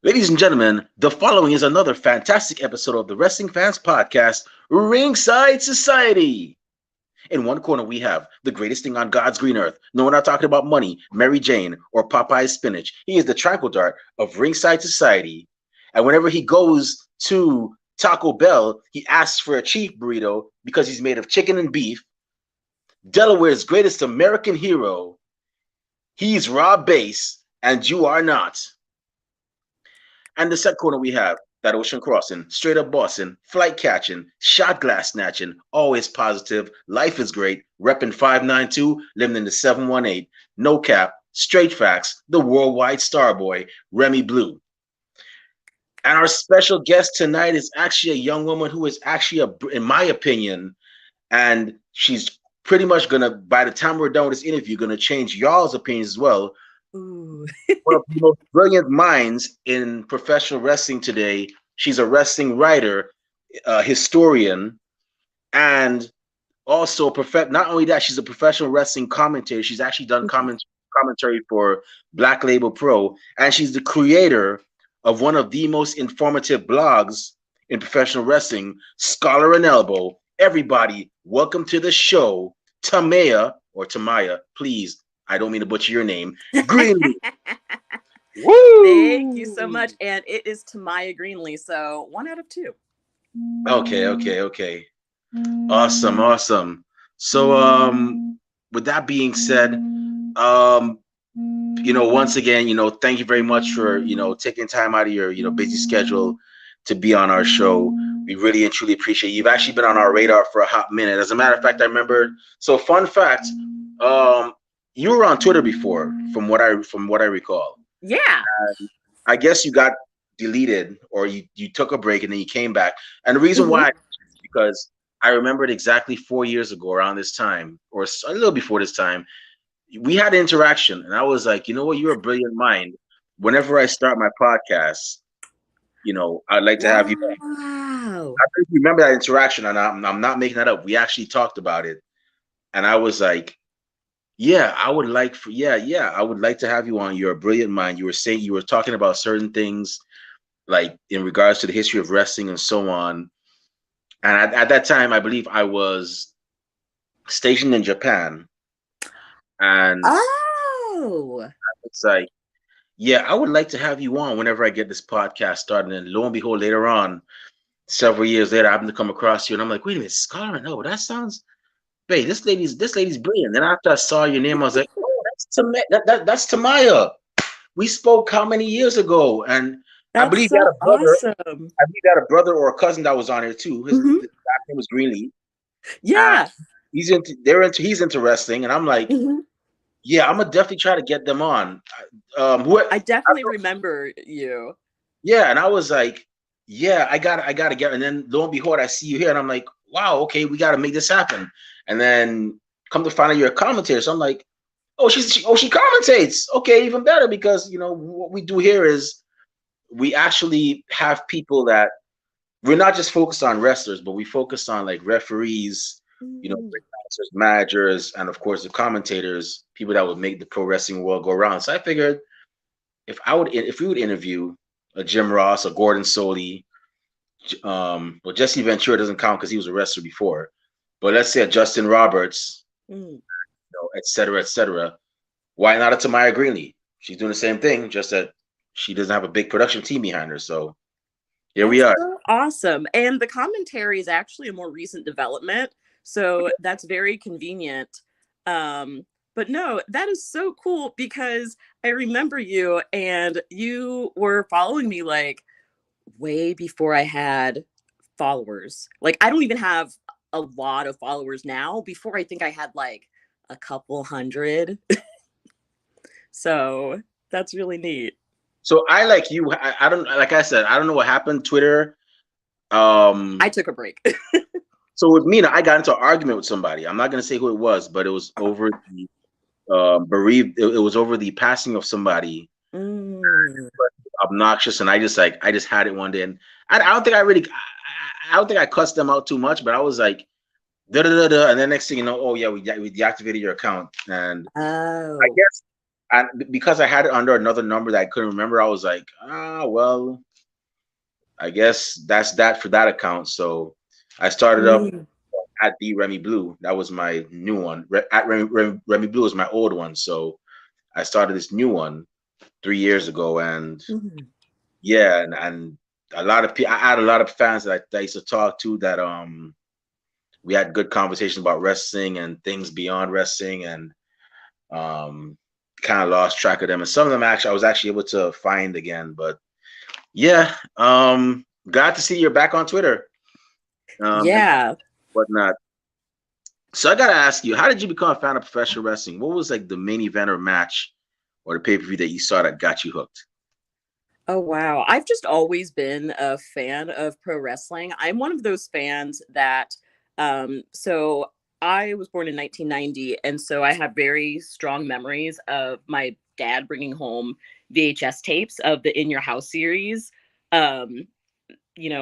Ladies and gentlemen, the following is another fantastic episode of the Wrestling Fans Podcast, Ringside Society. In one corner, we have the greatest thing on God's green earth. No, we're not talking about money, Mary Jane, or Popeye's spinach. He is the tranquil dart of Ringside Society. And whenever he goes to Taco Bell, he asks for a chief burrito because he's made of chicken and beef. Delaware's greatest American hero. He's Rob Bass, and you are not. And the set corner we have that ocean crossing, straight up bossing, flight catching, shot glass snatching, always positive, life is great, repping 592, living in the 718, no cap, straight facts, the worldwide star boy, Remy Blue. And our special guest tonight is actually a young woman who is actually, in my opinion, and she's pretty much gonna, by the time we're done with this interview, gonna change y'all's opinions as well. Ooh. One of the most brilliant minds in professional wrestling today. She's a wrestling writer, historian, and also not only that, she's a professional wrestling commentator. She's actually done commentary for Black Label Pro, and she's the creator of one of the most informative blogs in professional wrestling, Scholar and Elbow. Everybody, welcome to the show, Tamaya, please. I don't mean to butcher your name. Greenlee. Woo! Thank you so much. And it is Tamaya Greenlee, so 1 out of 2. Okay. Awesome. So, with that being said, once again, thank you very much for, taking time out of your, busy schedule to be on our show. We really and truly appreciate you. You've actually been on our radar for a hot minute. As a matter of fact, I remember. So, fun fact, you were on Twitter before, from what I recall. Yeah. I guess you got deleted, or you took a break and then you came back. And the reason why is because I remembered exactly 4 years ago around this time, or a little before this time, we had an interaction, and I was like, you know what, you're a brilliant mind. Whenever I start my podcast, I'd like to have you. Wow. I think you remember that interaction, and I'm not making that up. We actually talked about it, and I was like, yeah, I would like to have you on. You're a brilliant mind. You were talking about certain things, like in regards to the history of wrestling and so on. And at that time, I believe I was stationed in Japan. And it's like, yeah, I would like to have you on whenever I get this podcast started. And lo and behold, later on, several years later, I happened to come across you, and I'm like, wait a minute, Scholar, no, that sounds. Babe, this lady's brilliant. Then after I saw your name, I was like, oh, that's Tamaya. We spoke how many years ago? And I believe you had a brother. Awesome. I believe you had a brother or a cousin that was on here too. His last name was Greenlee. Yeah. He's into wrestling, and I'm like, yeah, I'm gonna definitely try to get them on. I definitely remember you. Yeah, and I was like, yeah, I gotta get. And then lo and behold, I see you here, and I'm like, wow, okay, we gotta make this happen. And then come to find out you're a commentator. So I'm like, oh, she commentates. Okay, even better, because what we do here is we actually have people that we're not just focused on wrestlers, but we focus on like referees, managers, and of course the commentators, people that would make the pro wrestling world go around. So I figured if we would interview a Jim Ross, a Gordon Soley, well, Jesse Ventura doesn't count because he was a wrestler before. But let's say a Justin Roberts, et cetera. Why not a Tamaya Greenlee? She's doing the same thing, just that she doesn't have a big production team behind her. So here we are. So awesome. And the commentary is actually a more recent development. So that's very convenient. But no, that is so cool, because I remember you, and you were following me like way before I had followers. Like, I don't even have a lot of followers now. Before, I think I had like a couple hundred. So that's really neat. So I, like you, I don't, like I said, I don't know what happened. Twitter. I took a break. So with me, I got into an argument with somebody. I'm not going to say who it was, but it was over the bereaved. It was over the passing of somebody. Obnoxious, and I just had it one day, and I don't think I cussed them out too much, but I was like, and then next thing you know, oh yeah, we deactivated your account, and I guess and because I had it under another number that I couldn't remember, I was like, well, I guess that's that for that account. So I started up Mm. at the Remy Blue. That was my new one. At Remy Blue was my old one. So I started this new one 3 years ago, and Mhm. yeah, and a lot of people. I had a lot of fans that I used to talk to that we had good conversations about wrestling and things beyond wrestling, and um kind of lost track of them. And some of them actually I was actually able to find again. But yeah, glad to see you're back on Twitter and Yeah. whatnot. So I gotta ask you, how did you become a fan of professional wrestling? What was like the main event or match or the pay-per-view that you saw that got you hooked? Oh, wow. I've just always been a fan of pro wrestling. I'm one of those fans that, so I was born in 1990. And so I have very strong memories of my dad bringing home VHS tapes of the In Your House series, um,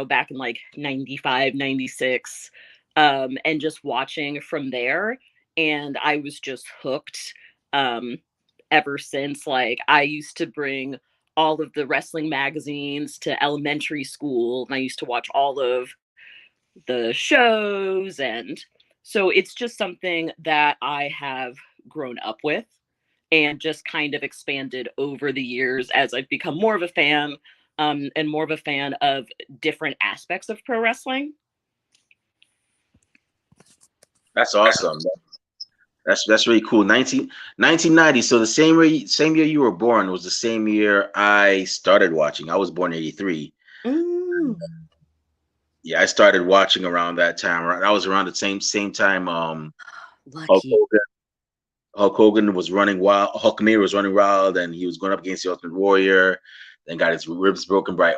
back in like 95, 96, and just watching from there. And I was just hooked. Um, Ever since. Like, I used to bring all of the wrestling magazines to elementary school, and I used to watch all of the shows. And so it's just something that I have grown up with and just kind of expanded over the years as I've become more of a fan, and more of a fan of different aspects of pro wrestling. That's awesome. That's really cool. 1990. So the same year you were born was the same year I started watching. I was born in 83. Mm, Yeah, I started watching around that time. That was around the same time Hulk lucky. Hogan Hulk Hogan was running wild. Hulkamania was running wild, and he was going up against the Ultimate Warrior. Then got his ribs broken by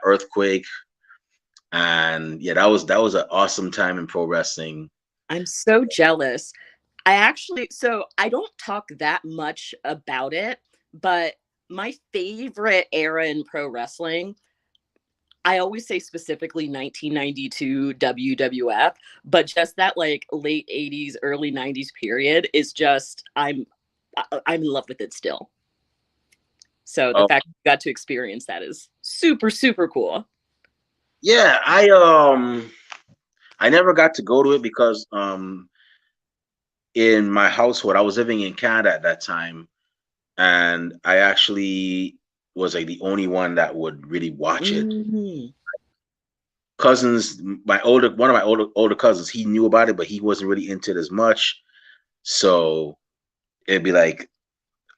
earthquake. And yeah, that was an awesome time in pro wrestling. I'm so jealous. So I don't talk that much about it, but my favorite era in pro wrestling, I always say specifically 1992 WWF, but just that like late 80s, early 90s period is just I'm in love with it still. So the Oh fact you got to experience that is super super cool. yeah, I never got to go to it because in my household I was living in Canada at that time, and I actually was like the only one that would really watch it. Mm. Cousins, my older one of my older cousins, he knew about it, but he wasn't really into it as much. So it'd be like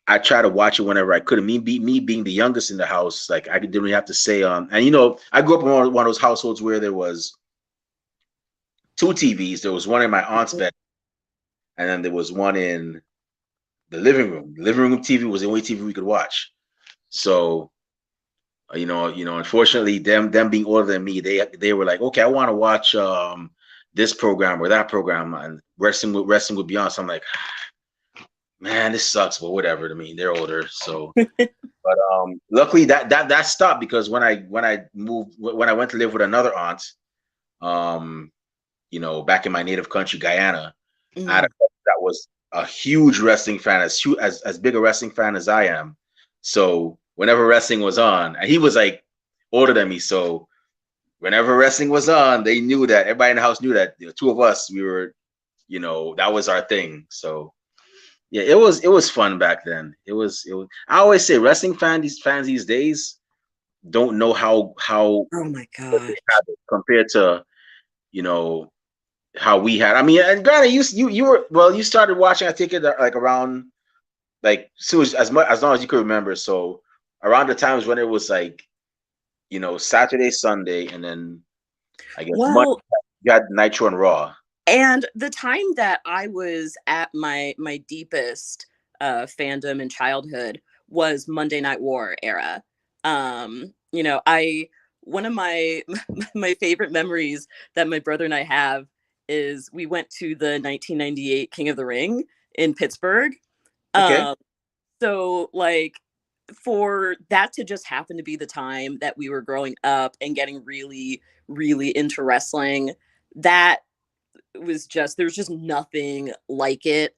I try to watch it whenever I could. And me being the youngest in the house, like I didn't really have to say and I grew up in one of those households where there was two TVs. There was one in my aunt's bed, and then there was one in the living room. The living room TV was the only TV we could watch. So unfortunately, them being older than me, they were like, okay, I want to watch this program or that program, and wrestling would be on. So I'm like, man, this sucks, but whatever. I mean, they're older, so. But luckily that stopped because when I went to live with another aunt, um, back in my native country, Guyana, I had a Mm. cousin that was a huge wrestling fan, as big a wrestling fan as I am. So whenever wrestling was on, and he was like older than me, so whenever wrestling was on, they knew that everybody in the house knew that the two of us, we were, that was our thing. So yeah, it was fun back then. It was. I always say wrestling fans these days don't know how Oh my what they gosh. have it compared to you know how we had. I mean, and granted, you were well. You started watching. I think it like around like soon as long as you could remember. So around the times when it was like Saturday, Sunday, and then I guess Monday Well, you had Nitro and Raw. and the time that I was at my deepest fandom in childhood was Monday Night War era. I one of my my favorite memories that my brother and I have is we went to the 1998 King of the Ring in Pittsburgh. Okay. Um, so like for that to just happen to be the time that we were growing up and getting really really into wrestling, that was just there's just nothing like it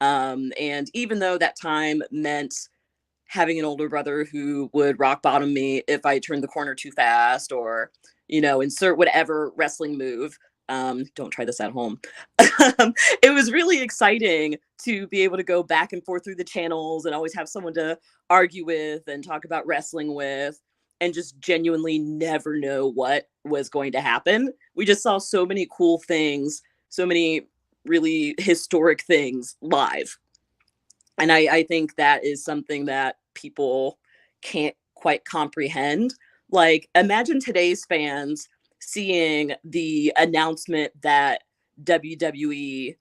And even though that time meant having an older brother who would rock bottom me if I turned the corner too fast, or, insert whatever wrestling move. Don't try this at home. It was really exciting to be able to go back and forth through the channels and always have someone to argue with and talk about wrestling with, and just genuinely never know what was going to happen. We just saw so many cool things, so many really historic things live. And I think that is something that people can't quite comprehend. Like, imagine today's fans seeing the announcement that WWE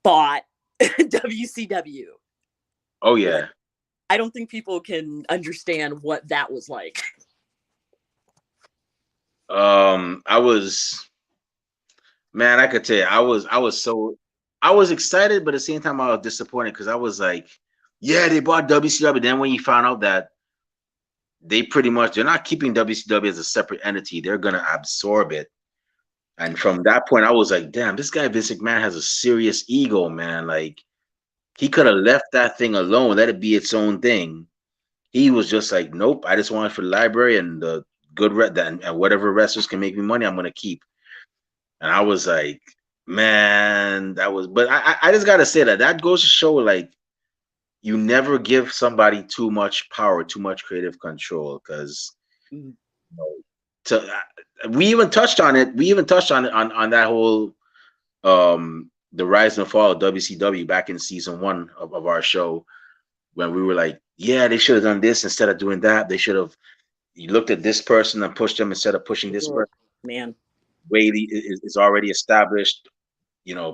bought WCW. Oh Like, yeah. I don't think people can understand what that was like. I was, man, I could tell you, I was excited, but at the same time I was disappointed because I was like, yeah, they bought WCW. Then when you found out that they're not keeping WCW as a separate entity, they're gonna absorb it. And from that point, I was like, damn, this guy Vince McMahon has a serious ego, man. Like he could have left that thing alone, let it be its own thing. He was just like, nope, I just want it for the library and the and whatever wrestlers can make me money, I'm gonna keep. And I was like, man, but I just gotta say that goes to show like you never give somebody too much power, too much creative control, because Mm. to we even touched on it. We even touched on it on that whole the rise and fall of WCW back in season 1 of our show, when we were like, yeah, they should have done this instead of doing that. They should have you looked at this person and pushed them instead of pushing this Oh, person. man. Whaley is already established,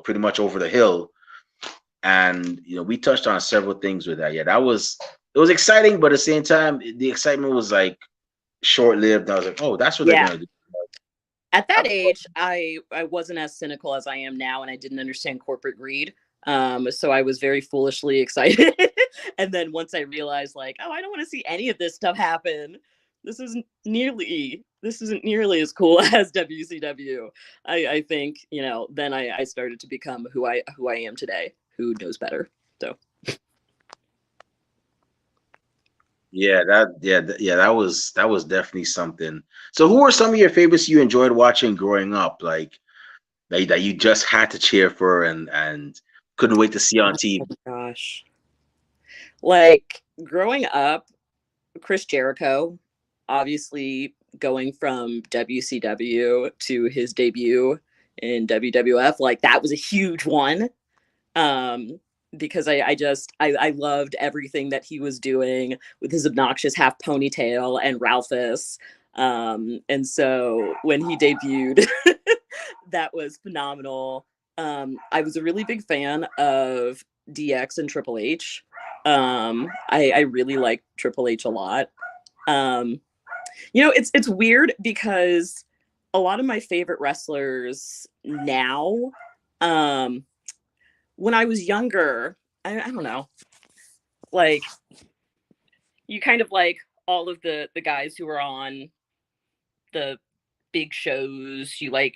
pretty much over the hill. And we touched on several things with that. Yeah, it was exciting, but at the same time, the excitement was like short lived. I was like, oh, that's what they're Yeah. gonna do. At that age, I wasn't as cynical as I am now, and I didn't understand corporate greed. So I was very foolishly excited. And then once I realized, like, oh, I don't want to see any of this stuff happen. This isn't nearly as cool as WCW. I think, then I started to become who I am today, who knows better. So That was definitely something. So, who are some of your favorites you enjoyed watching growing up? Like that you just had to cheer for and couldn't wait to see on oh TV. my gosh. Like, growing up, Chris Jericho, obviously going from WCW to his debut in WWF, like that was a huge one. Um, because I loved everything that he was doing with his obnoxious half ponytail and Ralphus. And so when he debuted, that was phenomenal. I was a really big fan of DX and Triple H. I really like Triple H a lot. Um, it's weird because a lot of my favorite wrestlers now, um, when I was younger, I don't know, like you kind of like all of the guys who were on the big shows. You like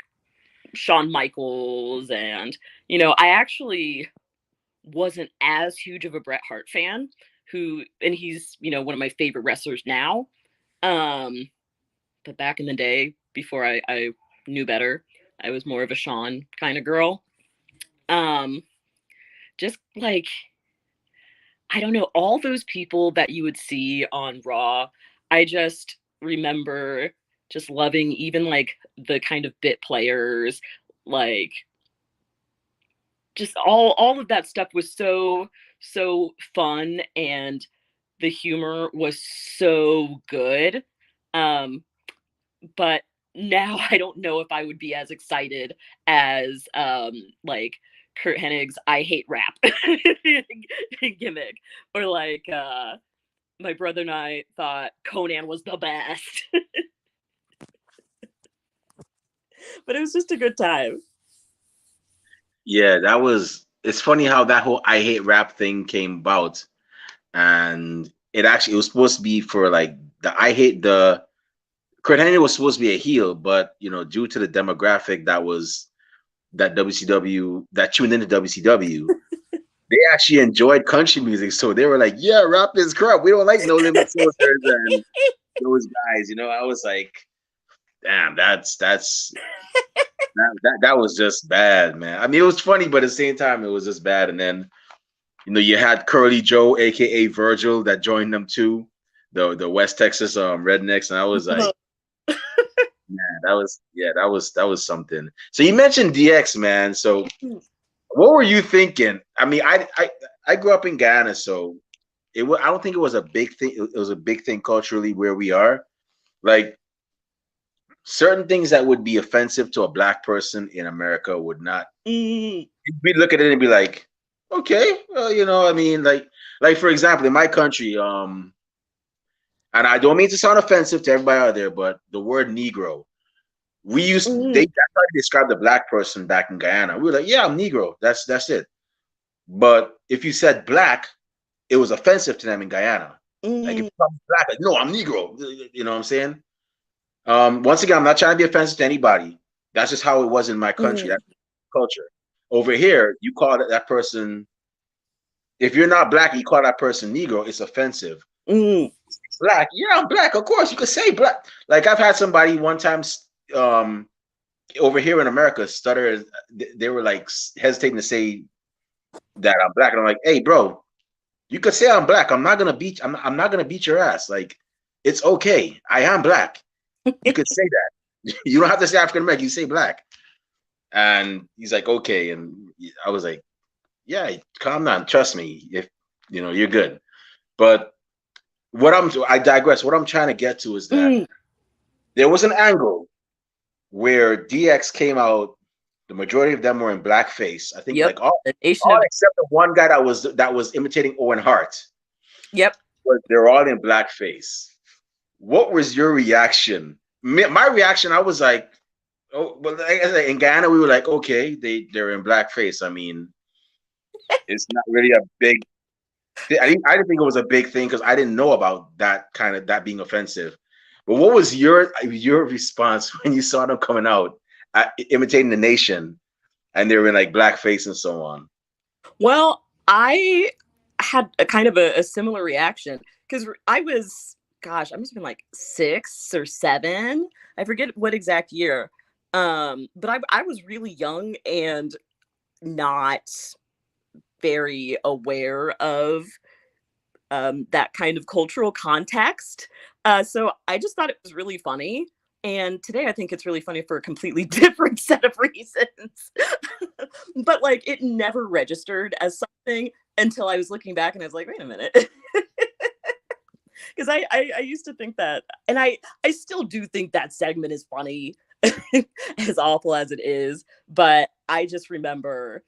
Shawn Michaels, and I actually wasn't as huge of a Bret Hart fan, and he's one of my favorite wrestlers now. Um, but back in the day, before I knew better, I was more of a Shawn kind of girl. Um, just like, I don't know, all those people that you would see on Raw, I just remember just loving even like the kind of bit players, like just all of that stuff was so fun, and the humor was so good. Um, but now I don't know if I would be as excited as like Kurt Hennig's "I hate rap" gimmick, or like my brother and I thought Conan was the best. But it was just a good time. Yeah, that was. It's funny how that whole "I hate rap" thing came about, and it was supposed to be for like the I hate the Kurt Hennig was supposed to be a heel, but due to the demographic that tuned into WCW, they actually enjoyed country music, so they were like, "Yeah, rap is crap. We don't like No Limit Soldiers and those guys." I was like, "Damn, that was just bad, man." I mean, it was funny, but at the same time, it was just bad. And then you had Curly Joe, aka Virgil, that joined them too, the West Texas rednecks, and I was like, man, that was something. So you mentioned DX, man. So what were you thinking? I mean, I grew up in Ghana, so I don't think it was a big thing. It was a big thing culturally where we are. Like certain things that would be offensive to a black person in America would not. We'd look at it and be like, okay, well, I mean, like for example, in my country, and I don't mean to sound offensive to everybody out there, but the word Negro, that's how they describe the black person back in Guyana. We were like, yeah, I'm Negro. That's it. But if you said black, it was offensive to them in Guyana. Like if I'm black, like, no, I'm Negro. You know what I'm saying? Once again, I'm not trying to be offensive to anybody. That's just how it was in my country. That's culture. Over here, you call that person, if you're not black, you call that person Negro, it's offensive. Black, yeah, I'm black. Of course, you could say black. Like I've had somebody one time over here in America stutter. They were like hesitating to say that I'm black, and I'm like, hey, bro, you could say I'm black. I'm not gonna beat. I'm not gonna beat your ass. Like, it's okay. I am black. You could say that. You don't have to say African American. You say black. And he's like, okay. And I was like, yeah, calm down. Trust me. If you're good. But I digress. What I'm trying to get to is that there was an angle where DX came out. The majority of them were in blackface. I think like all except the one guy that was imitating Owen Hart. Yep. But they're all in blackface. What was your reaction? My reaction, I was like, oh, well, in Guyana, we were like, okay, they're in blackface. I mean, it's not really a big. I didn't think it was a big thing because I didn't know about that being offensive. But what was your response when you saw them coming out imitating the nation, and they were in like blackface and so on? Well, I had a kind of a similar reaction because I was, gosh, I must have been like 6 or 7. I forget what exact year. But I was really young and not very aware of that kind of cultural context. So I just thought it was really funny. And today I think it's really funny for a completely different set of reasons. But like it never registered as something until I was looking back and I was like, wait a minute. Because I used to think that, and I still do think that segment is funny, as awful as it is. But I just remember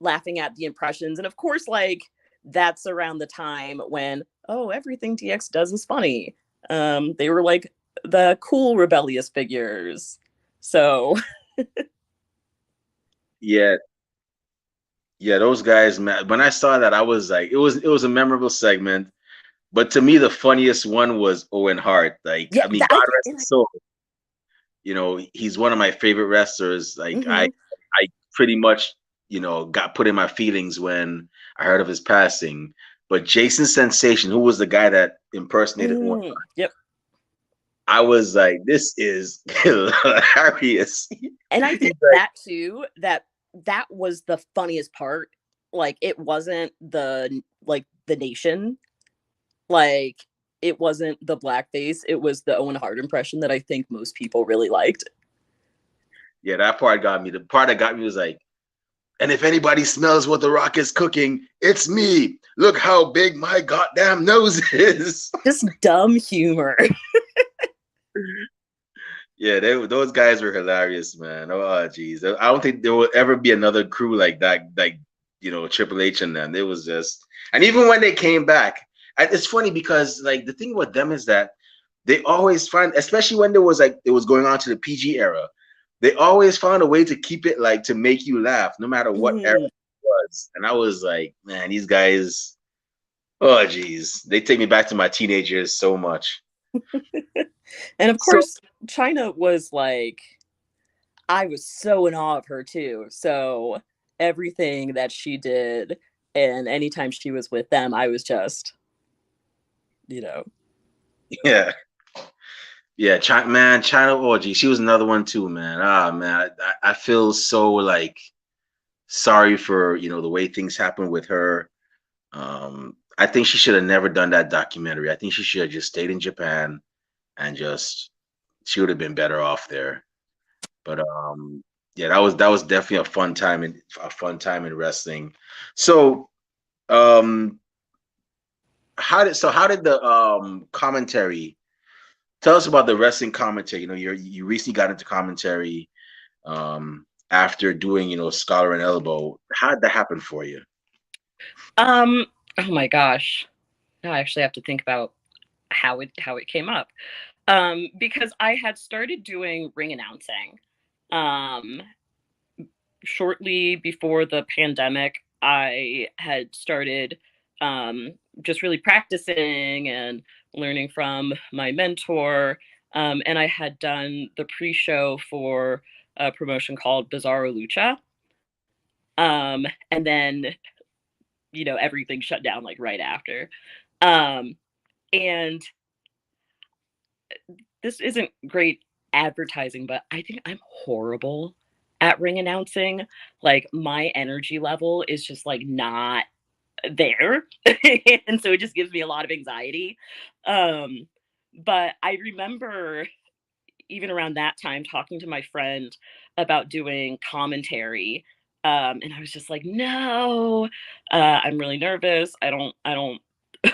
laughing at the impressions. And of course, like, that's around the time when, oh, everything DX does is funny. They were like the cool rebellious figures. So yeah, those guys, man. When I saw that, I was like, it was a memorable segment. But to me, the funniest one was Owen Hart. Like, yeah, I mean, God rest his soul. He's one of my favorite wrestlers. Like, I pretty much, got put in my feelings when I heard of his passing. But Jason Sensation, who was the guy that impersonated Owen Hart, yep. I was like, this is hilarious. And I think that too, that was the funniest part. Like, it wasn't the nation. Like, it wasn't the blackface. It was the Owen Hart impression that I think most people really liked. Yeah, that part got me. The part that got me was like, and if anybody smells what The Rock is cooking, it's me. Look how big my goddamn nose is. Just dumb humor. Yeah, those guys were hilarious, man. Oh, geez. I don't think there will ever be another crew like that, like, Triple H and them. It was just, and even when they came back, it's funny because, like, the thing with them is that they always find, especially when it was going on to the PG era, they always found a way to keep it, like, to make you laugh, no matter what era it was. And I was like, man, these guys, oh, geez. They take me back to my teenage years so much. And of course, China was like, I was so in awe of her too. So, everything that she did, and anytime she was with them, I was just, you know. Yeah. Yeah, China Orgy. She was another one too, man. Ah, man, I feel so like sorry for the way things happened with her. I think she should have never done that documentary. I think she should have just stayed in Japan and just she would have been better off there. But yeah, that was definitely a fun time in wrestling. So um, how did the commentary? Tell us about the wrestling commentary. You recently got into commentary after doing Scholar and Elbow. How did that happen for you? Um, oh my gosh. Now I actually have to think about how it came up. Because I had started doing ring announcing. Um, Shortly before the pandemic, I had started um, just really practicing and learning from my mentor. And I had done the pre show for a promotion called Bizarro Lucha. And then, everything shut down like right after. Um, and this isn't great advertising, but I think I'm horrible at ring announcing. Like my energy level is just like not there. And so it just gives me a lot of anxiety. Um, but I remember even around that time talking to my friend about doing commentary. And I was just like, no, I'm really nervous. I don't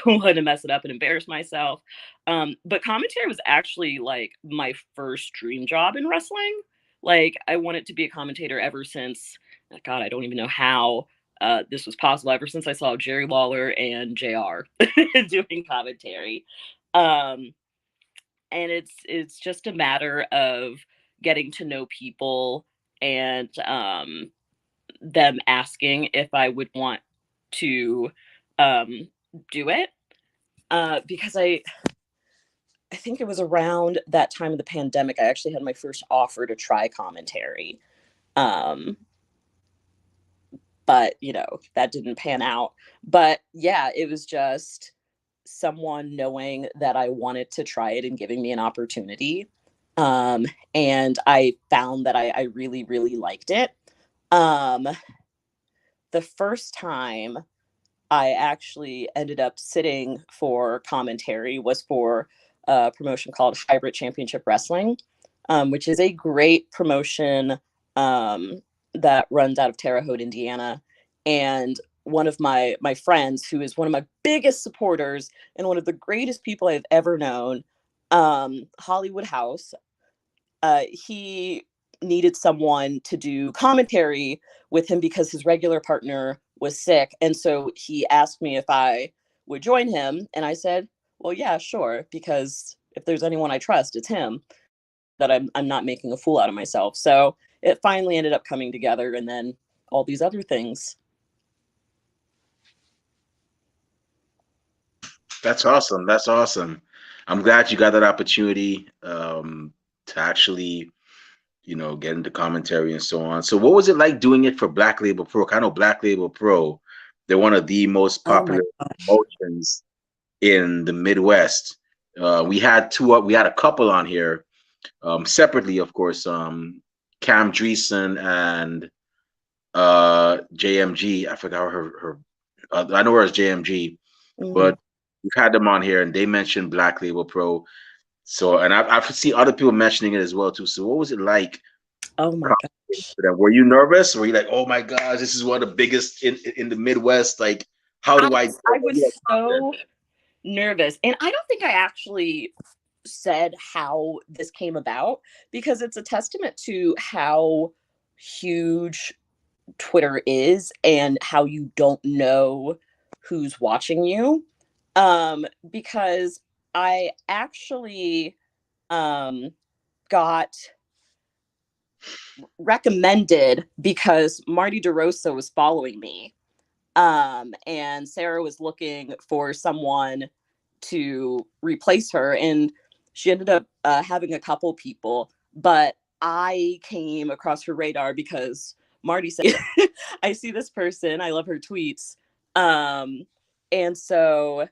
want to mess it up and embarrass myself. But commentary was actually like my first dream job in wrestling. Like I wanted to be a commentator ever since, God, I don't even know how this was possible, ever since I saw Jerry Lawler and JR doing commentary. Um, and it's just a matter of getting to know people and them asking if I would want to um, do it, because I think it was around that time of the pandemic I actually had my first offer to try commentary. Um, but that didn't pan out. But yeah, it was just someone knowing that I wanted to try it and giving me an opportunity. Um, and I found that I really, really liked it. Um, the first time I actually ended up sitting for commentary was for a promotion called Hybrid Championship Wrestling, which is a great promotion um, that runs out of Terre Haute, Indiana. And one of my friends, who is one of my biggest supporters and one of the greatest people I've ever known, Hollywood House, he needed someone to do commentary with him because his regular partner was sick. And so he asked me if I would join him. And I said, well, yeah, sure. Because if there's anyone I trust, it's him, that I'm not making a fool out of myself. So it finally ended up coming together. And then all these other things. That's awesome. That's awesome. I'm glad you got that opportunity to actually, get into commentary and so on. So, what was it like doing it for Black Label Pro? I know Black Label Pro, they're one of the most Oh my popular gosh. promotions in the Midwest. We had a couple on here separately, of course. Cam Dreesen and JMG. I forgot her. I know her as JMG, Mm. but we've had them on here, and they mentioned Black Label Pro. So, and I've seen other people mentioning it as well too. So, what was it like? Oh my gosh. For them? Were you nervous? Were you like, oh my gosh, this is one of the biggest in the Midwest? Like, how do I? I was so nervous. And I don't think I actually said how this came about, because it's a testament to how huge Twitter is and how you don't know who's watching you. Because I actually um, got recommended because Marty DeRosa was following me. And Sarah was looking for someone to replace her, and she ended up having a couple people, but I came across her radar because Marty said I see this person. I love her tweets. Um, and so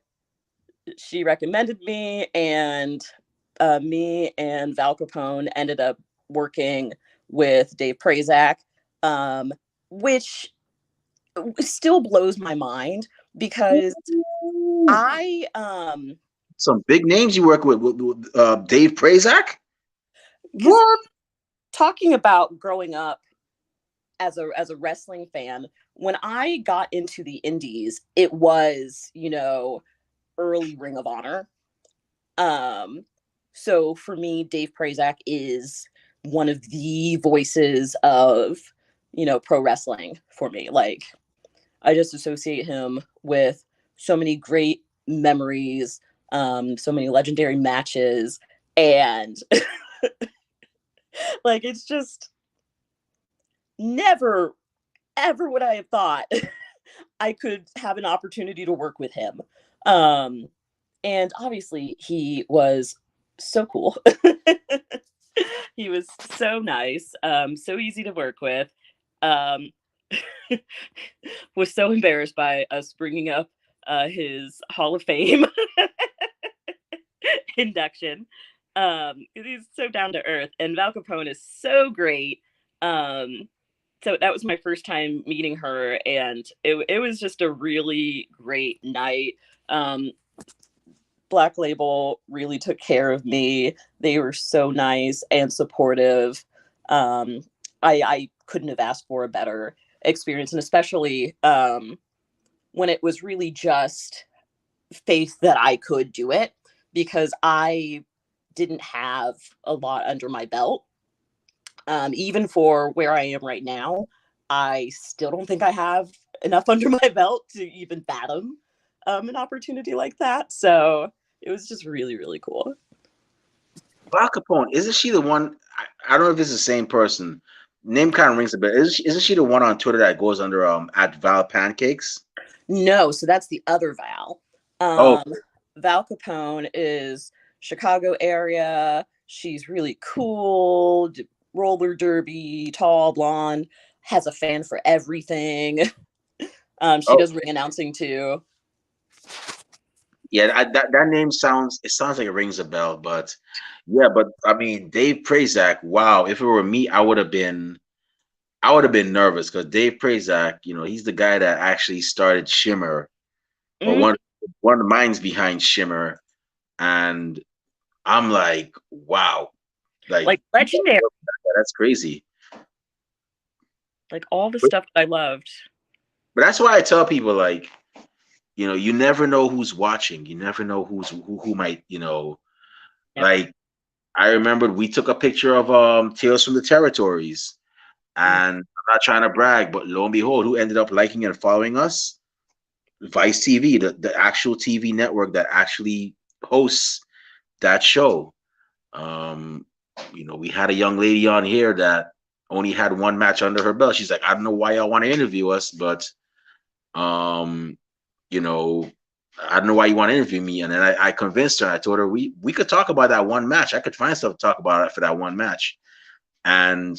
she recommended me, and me and Val Capone ended up working with Dave Prazak, um, which still blows my mind because I Some big names you work with Dave Prazak. because What? talking about growing up as a wrestling fan, when I got into the indies, it was, early Ring of Honor. Um, so for me, Dave Prazak is one of the voices of, pro wrestling for me. Like, I just associate him with so many great memories, so many legendary matches, and like it's just never ever would I have thought I could have an opportunity to work with him. Um, and obviously, he was so cool. He was so nice, so easy to work with. Um, was so embarrassed by us bringing up his Hall of Fame induction. He's so down to earth, and Val Capone is so great. So that was my first time meeting her, and it was just a really great night. Um, Black Label really took care of me. They were so nice and supportive. Um, I couldn't have asked for a better experience, and especially when it was really just faith that I could do it, because I didn't have a lot under my belt. Even for where I am right now, I still don't think I have enough under my belt to even fathom an opportunity like that. So it was just really, really cool. Val Capone, isn't she the one? I don't know if it's the same person. Name kind of rings a bell. Isn't she the one on Twitter that goes under at Val Pancakes? No, so that's the other Val. Oh, Val Capone is Chicago area. She's really cool, roller derby, tall, blonde, has a fan for everything. She oh, does ring announcing too. yeah. That name sounds like it rings a bell, but yeah, but I mean, Dave Prazak. Wow, if it were me, I would have been nervous because Dave Prazak, he's the guy that actually started Shimmer, or Mm, one of the minds behind Shimmer, and I'm like, wow, like like legendary, that's crazy. like all the But, stuff that I loved. but that's why I tell people, like, you never know who's watching. You never know who might, Yep. like I remembered we took a picture of Tales from the Territories, Mm. and I'm not trying to brag, but lo and behold, who ended up liking and following us? Vice TV, the actual TV network that actually hosts that show. Um, we had a young lady on here that only had one match under her belt. She's like, I don't know why y'all want to interview us, but um, you know, I don't know why you want to interview me. And then I convinced her. I told her we could talk about that one match. I could find stuff to talk about for that one match. And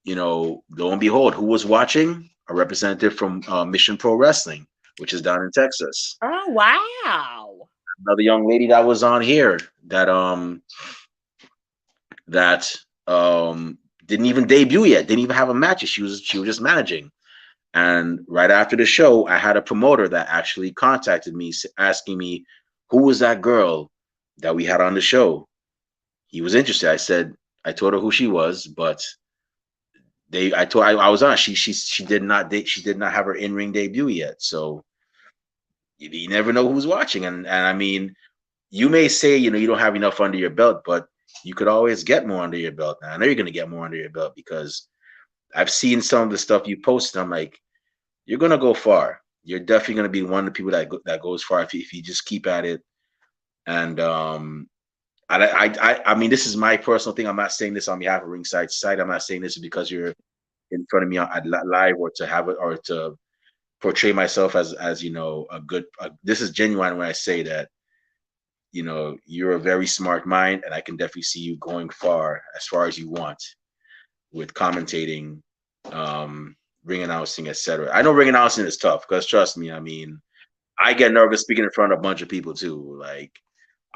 lo and behold, who was watching? A representative from Mission Pro Wrestling, which is down in Texas. Oh wow! Another young lady that was on here that didn't even debut yet, didn't even have a match. She was just managing. And right after the show, I had a promoter that actually contacted me asking me who was that girl that we had on the show. He was interested. I told her who she was, but I was on. She did not have her in ring debut yet. So you never know who's watching. And I mean, you may say you don't have enough under your belt, but you could always get more under your belt. Now I know you're going to get more under your belt because I've seen some of the stuff you posted. I'm like, you're gonna go far. You're definitely gonna be one of the people that goes far if you just keep at it. And I mean, this is my personal thing. I'm not saying this on behalf of Ringside Society. I'm not saying this because you're in front of me at live or to have it or to portray myself as a good. This is genuine when I say that. You're a very smart mind, and I can definitely see you going far as you want with commentating. ring announcing, etc. I know ring announcing is tough because trust me, I mean, I get nervous speaking in front of a bunch of people too. Like,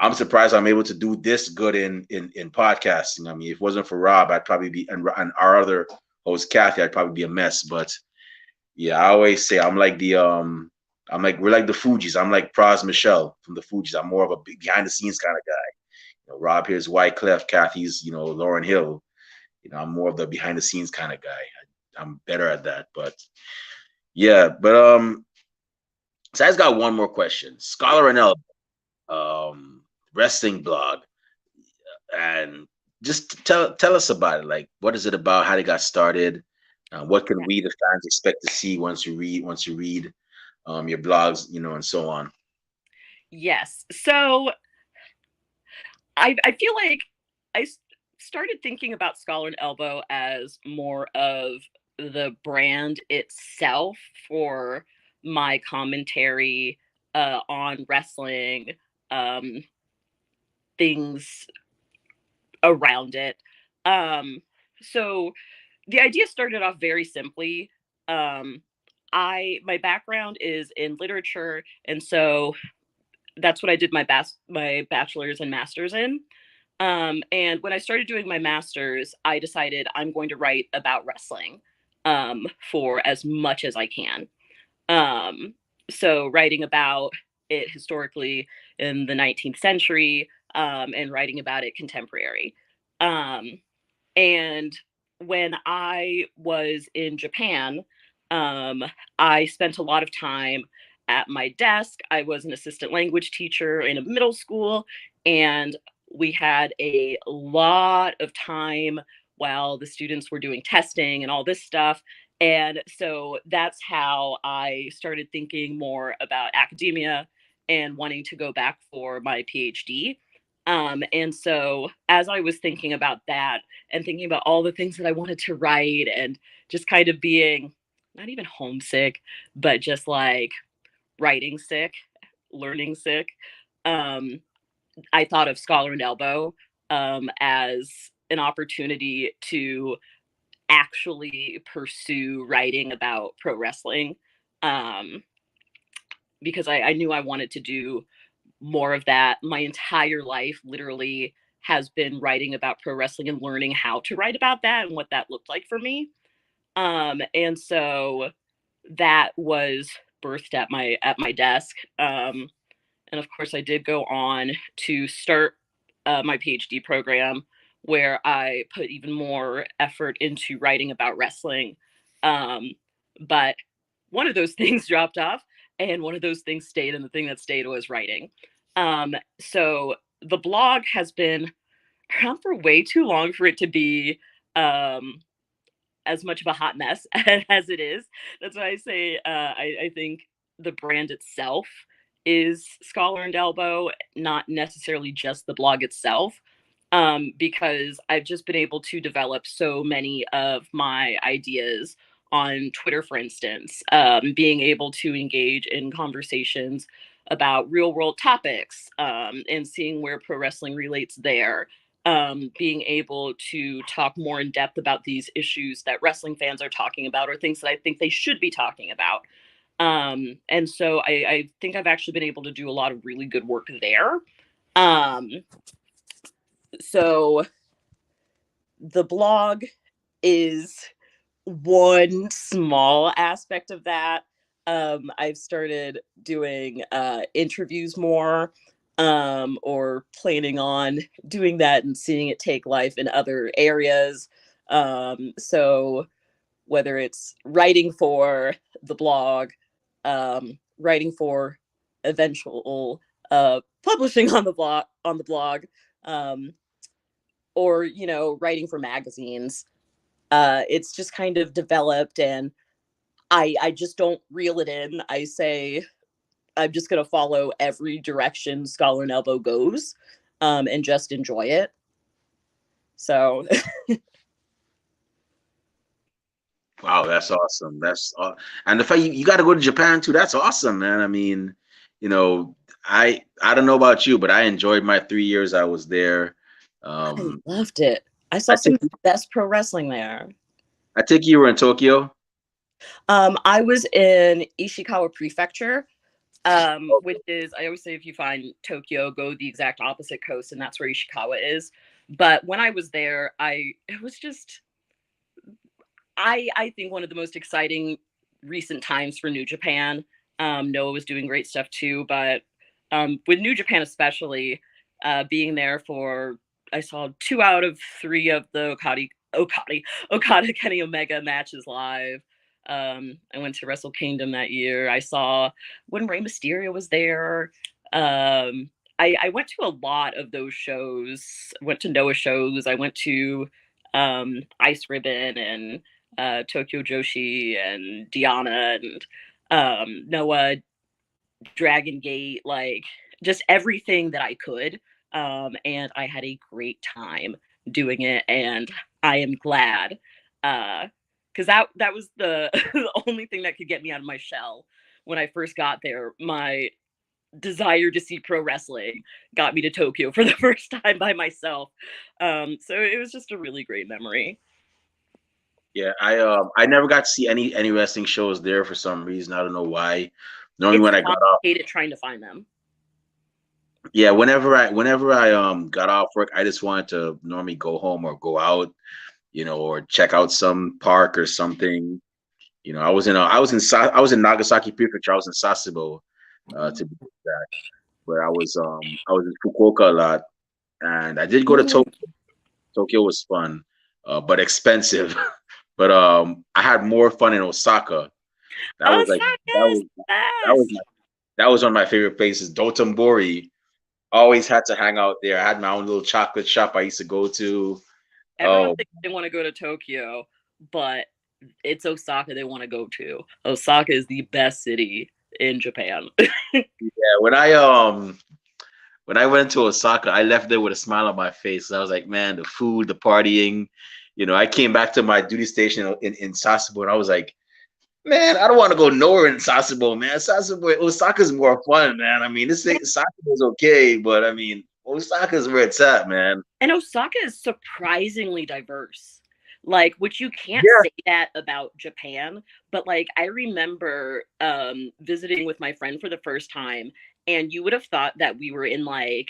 I'm surprised I'm able to do this good in podcasting. I mean, if it wasn't for Rob, I'd probably be, and our other host Kathy, I'd probably be a mess. But yeah, I always say I'm like we're like the Fugees. I'm like Pras Michelle from the Fugees. I'm more of a behind the scenes kind of guy. You know, Rob here's Wyclef, Kathy's Lauren Hill. I'm more of the behind the scenes kind of guy. I'm better at that. But yeah, but so I just got one more question. Scholar and Elbow, wrestling blog, and just tell us about it. Like, what is it about? How they got started? What can we, the fans, expect to see once you read your blogs, and so on. Yes. So I feel like I started thinking about Scholar and Elbow as more of the brand itself for my commentary on wrestling, things around it. So the idea started off very simply. My background is in literature, and so that's what I did my bachelor's and master's in. And when I started doing my master's, I decided I'm going to write about wrestling for as much as I can. Um, so writing about it historically in the 19th century, and writing about it contemporary. Um, and when I was in Japan, um, I spent a lot of time at my desk. I was an assistant language teacher in a middle school, and we had a lot of time while the students were doing testing and all this stuff. And so that's how I started thinking more about academia and wanting to go back for my PhD. And so as I was thinking about that and thinking about all the things that I wanted to write and just kind of being not even homesick, but just like writing sick, learning sick, um, I thought of Scholar and Elbow as an opportunity to actually pursue writing about pro wrestling, um, because I knew I wanted to do more of that. My entire life literally has been writing about pro wrestling and learning how to write about that and what that looked like for me. And so that was birthed at my desk. And of course, I did go on to start my PhD program where I put even more effort into writing about wrestling. Um, but one of those things dropped off, and one of those things stayed, and the thing that stayed was writing. So the blog has been around for way too long for it to be um, as much of a hot mess as it is. That's why I say I think the brand itself is Scholar and Elbow, not necessarily just the blog itself. Because I've just been able to develop so many of my ideas on Twitter, for instance, being able to engage in conversations about real world topics, and seeing where pro wrestling relates there, being able to talk more in depth about these issues that wrestling fans are talking about or things that I think they should be talking about. And so I think I've actually been able to do a lot of really good work there. Um, so the blog is one small aspect of that. I've started doing interviews more, or planning on doing that and seeing it take life in other areas. So whether it's writing for the blog, writing for eventual publishing on the blog, um, or writing for magazines. It's just kind of developed, and I just don't reel it in. I say I'm just going to follow every direction Scholar and Elbow goes, and just enjoy it. So Wow, that's awesome. And the fact you got to go to Japan too. That's awesome, man. I mean, you know, I don't know about you, but I enjoyed my 3 years I was there. I Um, loved it. I saw I some think of the best pro wrestling there. I think you were in Tokyo. I was in Ishikawa Prefecture, which is, I always say, if you find Tokyo, go the exact opposite coast, and that's where Ishikawa is. But when I was there, it was just, I think one of the most exciting recent times for New Japan. Noah was doing great stuff too, but with New Japan especially, being there for, I saw 2 out of 3 of the Okada Kenny Omega matches live. I went to Wrestle Kingdom that year. I saw when Rey Mysterio was there. I went to a lot of those shows. Went to Noah shows. I went to Ice Ribbon and Tokyo Joshi and Diana and Noah, Dragon Gate, like just everything that I could. And I had a great time doing it, and I am glad because that was the the only thing that could get me out of my shell when I first got there. My desire to see pro wrestling got me to Tokyo for the first time by myself. So it was just a really great memory. Yeah, I never got to see any wrestling shows there for some reason. I don't know why. Normally It's when I got off, complicated trying to find them. yeah, whenever I got off work, I just wanted to normally go home or go out, or check out some park or something. I was in Nagasaki Prefecture. I was in Sasebo, to be exact, where I was in Fukuoka a lot, and I did go to Mm. Tokyo. Tokyo was fun, but expensive. But I had more fun in Osaka. That was like that Osaka's was the that was best. my that was one of my favorite places. Dotonbori. Always had to hang out there. I had my own little chocolate shop I used to go to. Everyone Oh thinks they want to go to Tokyo, but it's Osaka they want to go to. Osaka is the best city in Japan. yeah, when I went to Osaka, I left there with a smile on my face. I was like, man, the food, the partying. I came back to my duty station in Sasebo, and I was like, man, I don't want to go nowhere in Sasebo, man. Osaka's more fun, man. I mean, this thing, Sasabo's okay, but I mean, Osaka's where it's at, man. And Osaka is surprisingly diverse. Like, which you can't Yeah, say that about Japan, but like I remember visiting with my friend for the first time, and you would have thought that we were in like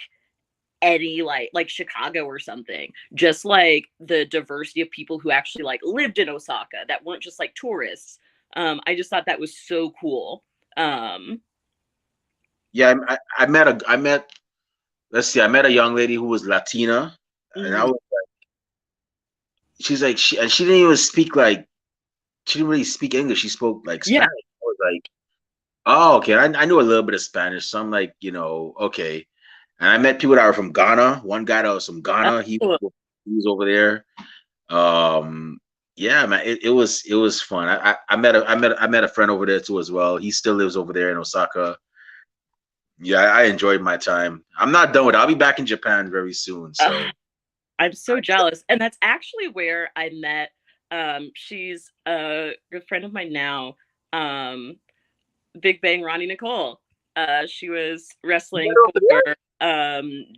any like Chicago or something. Just like the diversity of people who actually like lived in Osaka that weren't just like tourists. I just thought that was so cool. Um, yeah. I met a young lady who was Latina, and mhm. she's like, she didn't even speak like, she didn't really speak English. She spoke like Yeah. Spanish. I was like, oh, okay. I knew a little bit of Spanish, so I'm like, okay. And I met people that were from Ghana. One guy that was from Ghana, Oh, he was over there. Um, yeah, man, it was fun. I met a friend over there too as well. He still lives over there in Osaka. Yeah, I enjoyed my time. I'm not done with it. I'll be back in Japan very soon. So I'm so jealous. And that's actually where I met. She's a good friend of mine now. Um, Big Bang Ronnie Nicole. She was wrestling for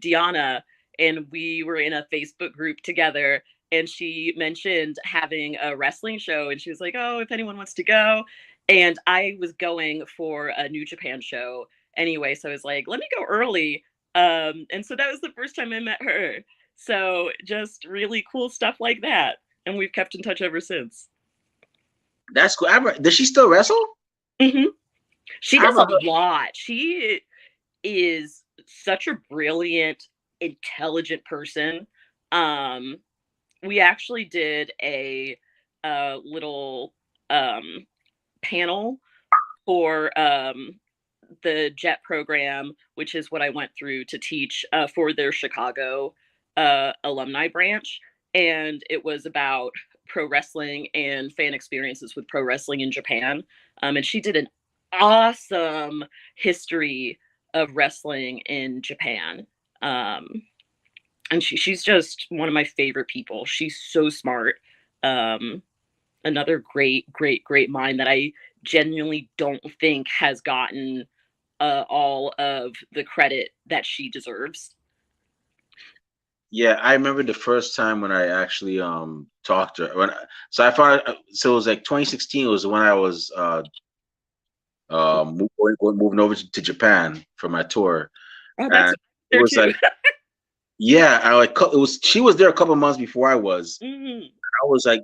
Diana, and we were in a Facebook group together. And she mentioned having a wrestling show, and she was like, "Oh, if anyone wants to go," and I was going for a New Japan show anyway, so I was like, "Let me go early." And so that was the first time I met her. So just really cool stuff like that, and we've kept in touch ever since. that's cool. Does she still wrestle? Hmm. She I does haven't a heard. lot. She is such a brilliant, intelligent person. Um, we actually did a little um, panel for the JET program, which is what I went through to teach for their Chicago alumni branch. And it was about pro wrestling and fan experiences with pro wrestling in Japan. And she did an awesome history of wrestling in Japan. Um, and she's just one of my favorite people. She's so smart. Um, Another great, great, great mind that I genuinely don't think has gotten all of the credit that she deserves. Yeah, I remember the first time when I actually talked to her. So I found so it was like 2016 was when I was moving over to Japan for my tour, Oh, that's and it there was too. like, yeah, I like it was she was there a couple months before I was. Mm, I was like,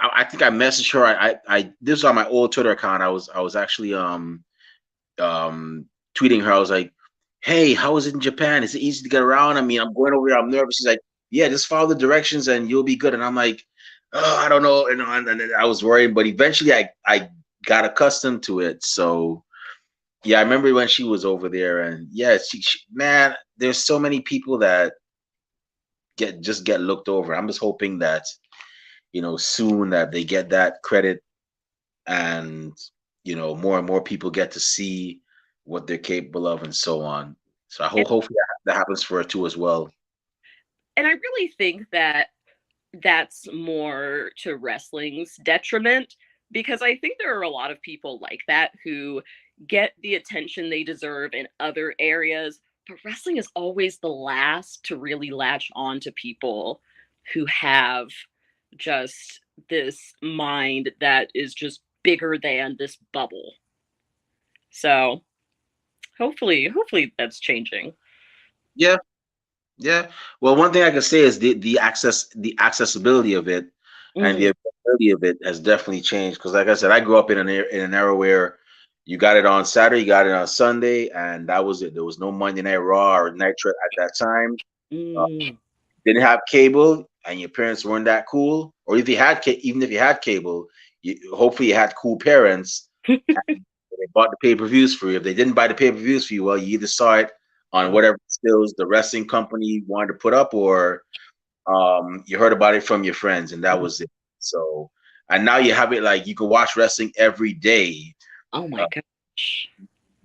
I think I messaged her. I this was on my old Twitter account. I was actually um tweeting her. I was like, "Hey, how is it in Japan? Is it easy to get around? I mean, I'm going over there. I'm nervous." She's like, "Yeah, just follow the directions and you'll be good." And I'm like, "Oh, I don't know." And I was worried, but eventually I got accustomed to it. So yeah, I remember when she was over there, and yeah, man, there's so many people that get looked over. I'm just hoping that soon that they get that credit, and more and more people get to see what they're capable of and so on. So I and, hope hopefully that happens for her too as well. and I really think that that's more to wrestling's detriment because I think there are a lot of people like that who get the attention they deserve in other areas, but wrestling is always the last to really latch on to people who have just this mind that is just bigger than this bubble. So hopefully that's changing. Yeah, yeah. Well, one thing I can say is the accessibility of it and the Mm, availability of it has definitely changed. Because, like I said, I grew up in an era where you got it on Saturday, you got it on Sunday, and that was it. There was no Monday Night Raw or Nitro at that time. Uh, mm, didn't have cable, and your parents weren't that cool, or if you had even if you had cable, hopefully you had cool parents. They bought the pay-per-views for you. If they didn't buy the pay-per-views for you, well, you either saw it on oh, whatever stills the wrestling company wanted to put up, or you heard about it from your friends, and that mm. was it. So, and now you have it like you can watch wrestling every day. Oh my Uh, gosh.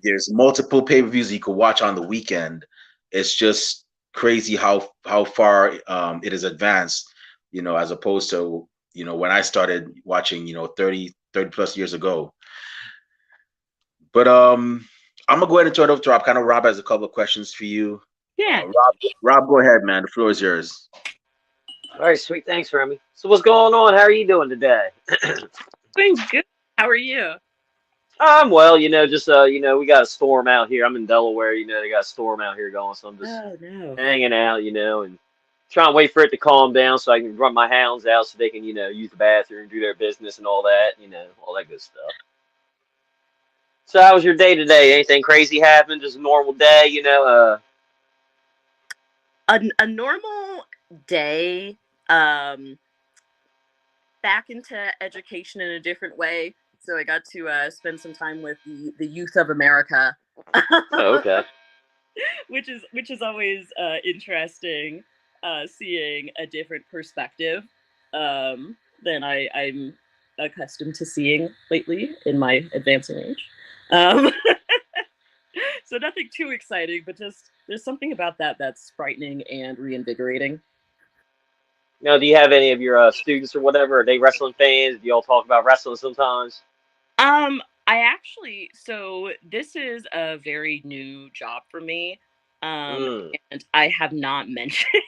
there's multiple pay-per-views you can watch on the weekend. It's just crazy how far it is advanced, as opposed to when I started watching, 30 plus years ago. But I'm gonna go ahead and turn it over to Rob. Kind of Rob has a couple of questions for you. Yeah. Rob, go ahead, man. The floor is yours. All right, sweet. Thanks, Remy. So what's going on? How are you doing today? Doing good. How are you? I'm well, just we got a storm out here. I'm in Delaware, they got a storm out here going, so I'm just Oh no. hanging out, and trying to wait for it to calm down so I can run my hounds out so they can, use the bathroom, do their business and all that, all that good stuff. So how was your day today? Anything crazy happened? Just a normal day, A normal day, um, back into education in a different way. So I got to spend some time with the youth of America, Oh, okay. which is always interesting, seeing a different perspective than I'm accustomed to seeing lately in my advancing age. Um, so nothing too exciting, but just there's something about that that's frightening and reinvigorating. Do you have any of your students or whatever? Are they wrestling fans? Do y'all talk about wrestling sometimes? I actually, so this is a very new job for me, um, Mm. and I have not mentioned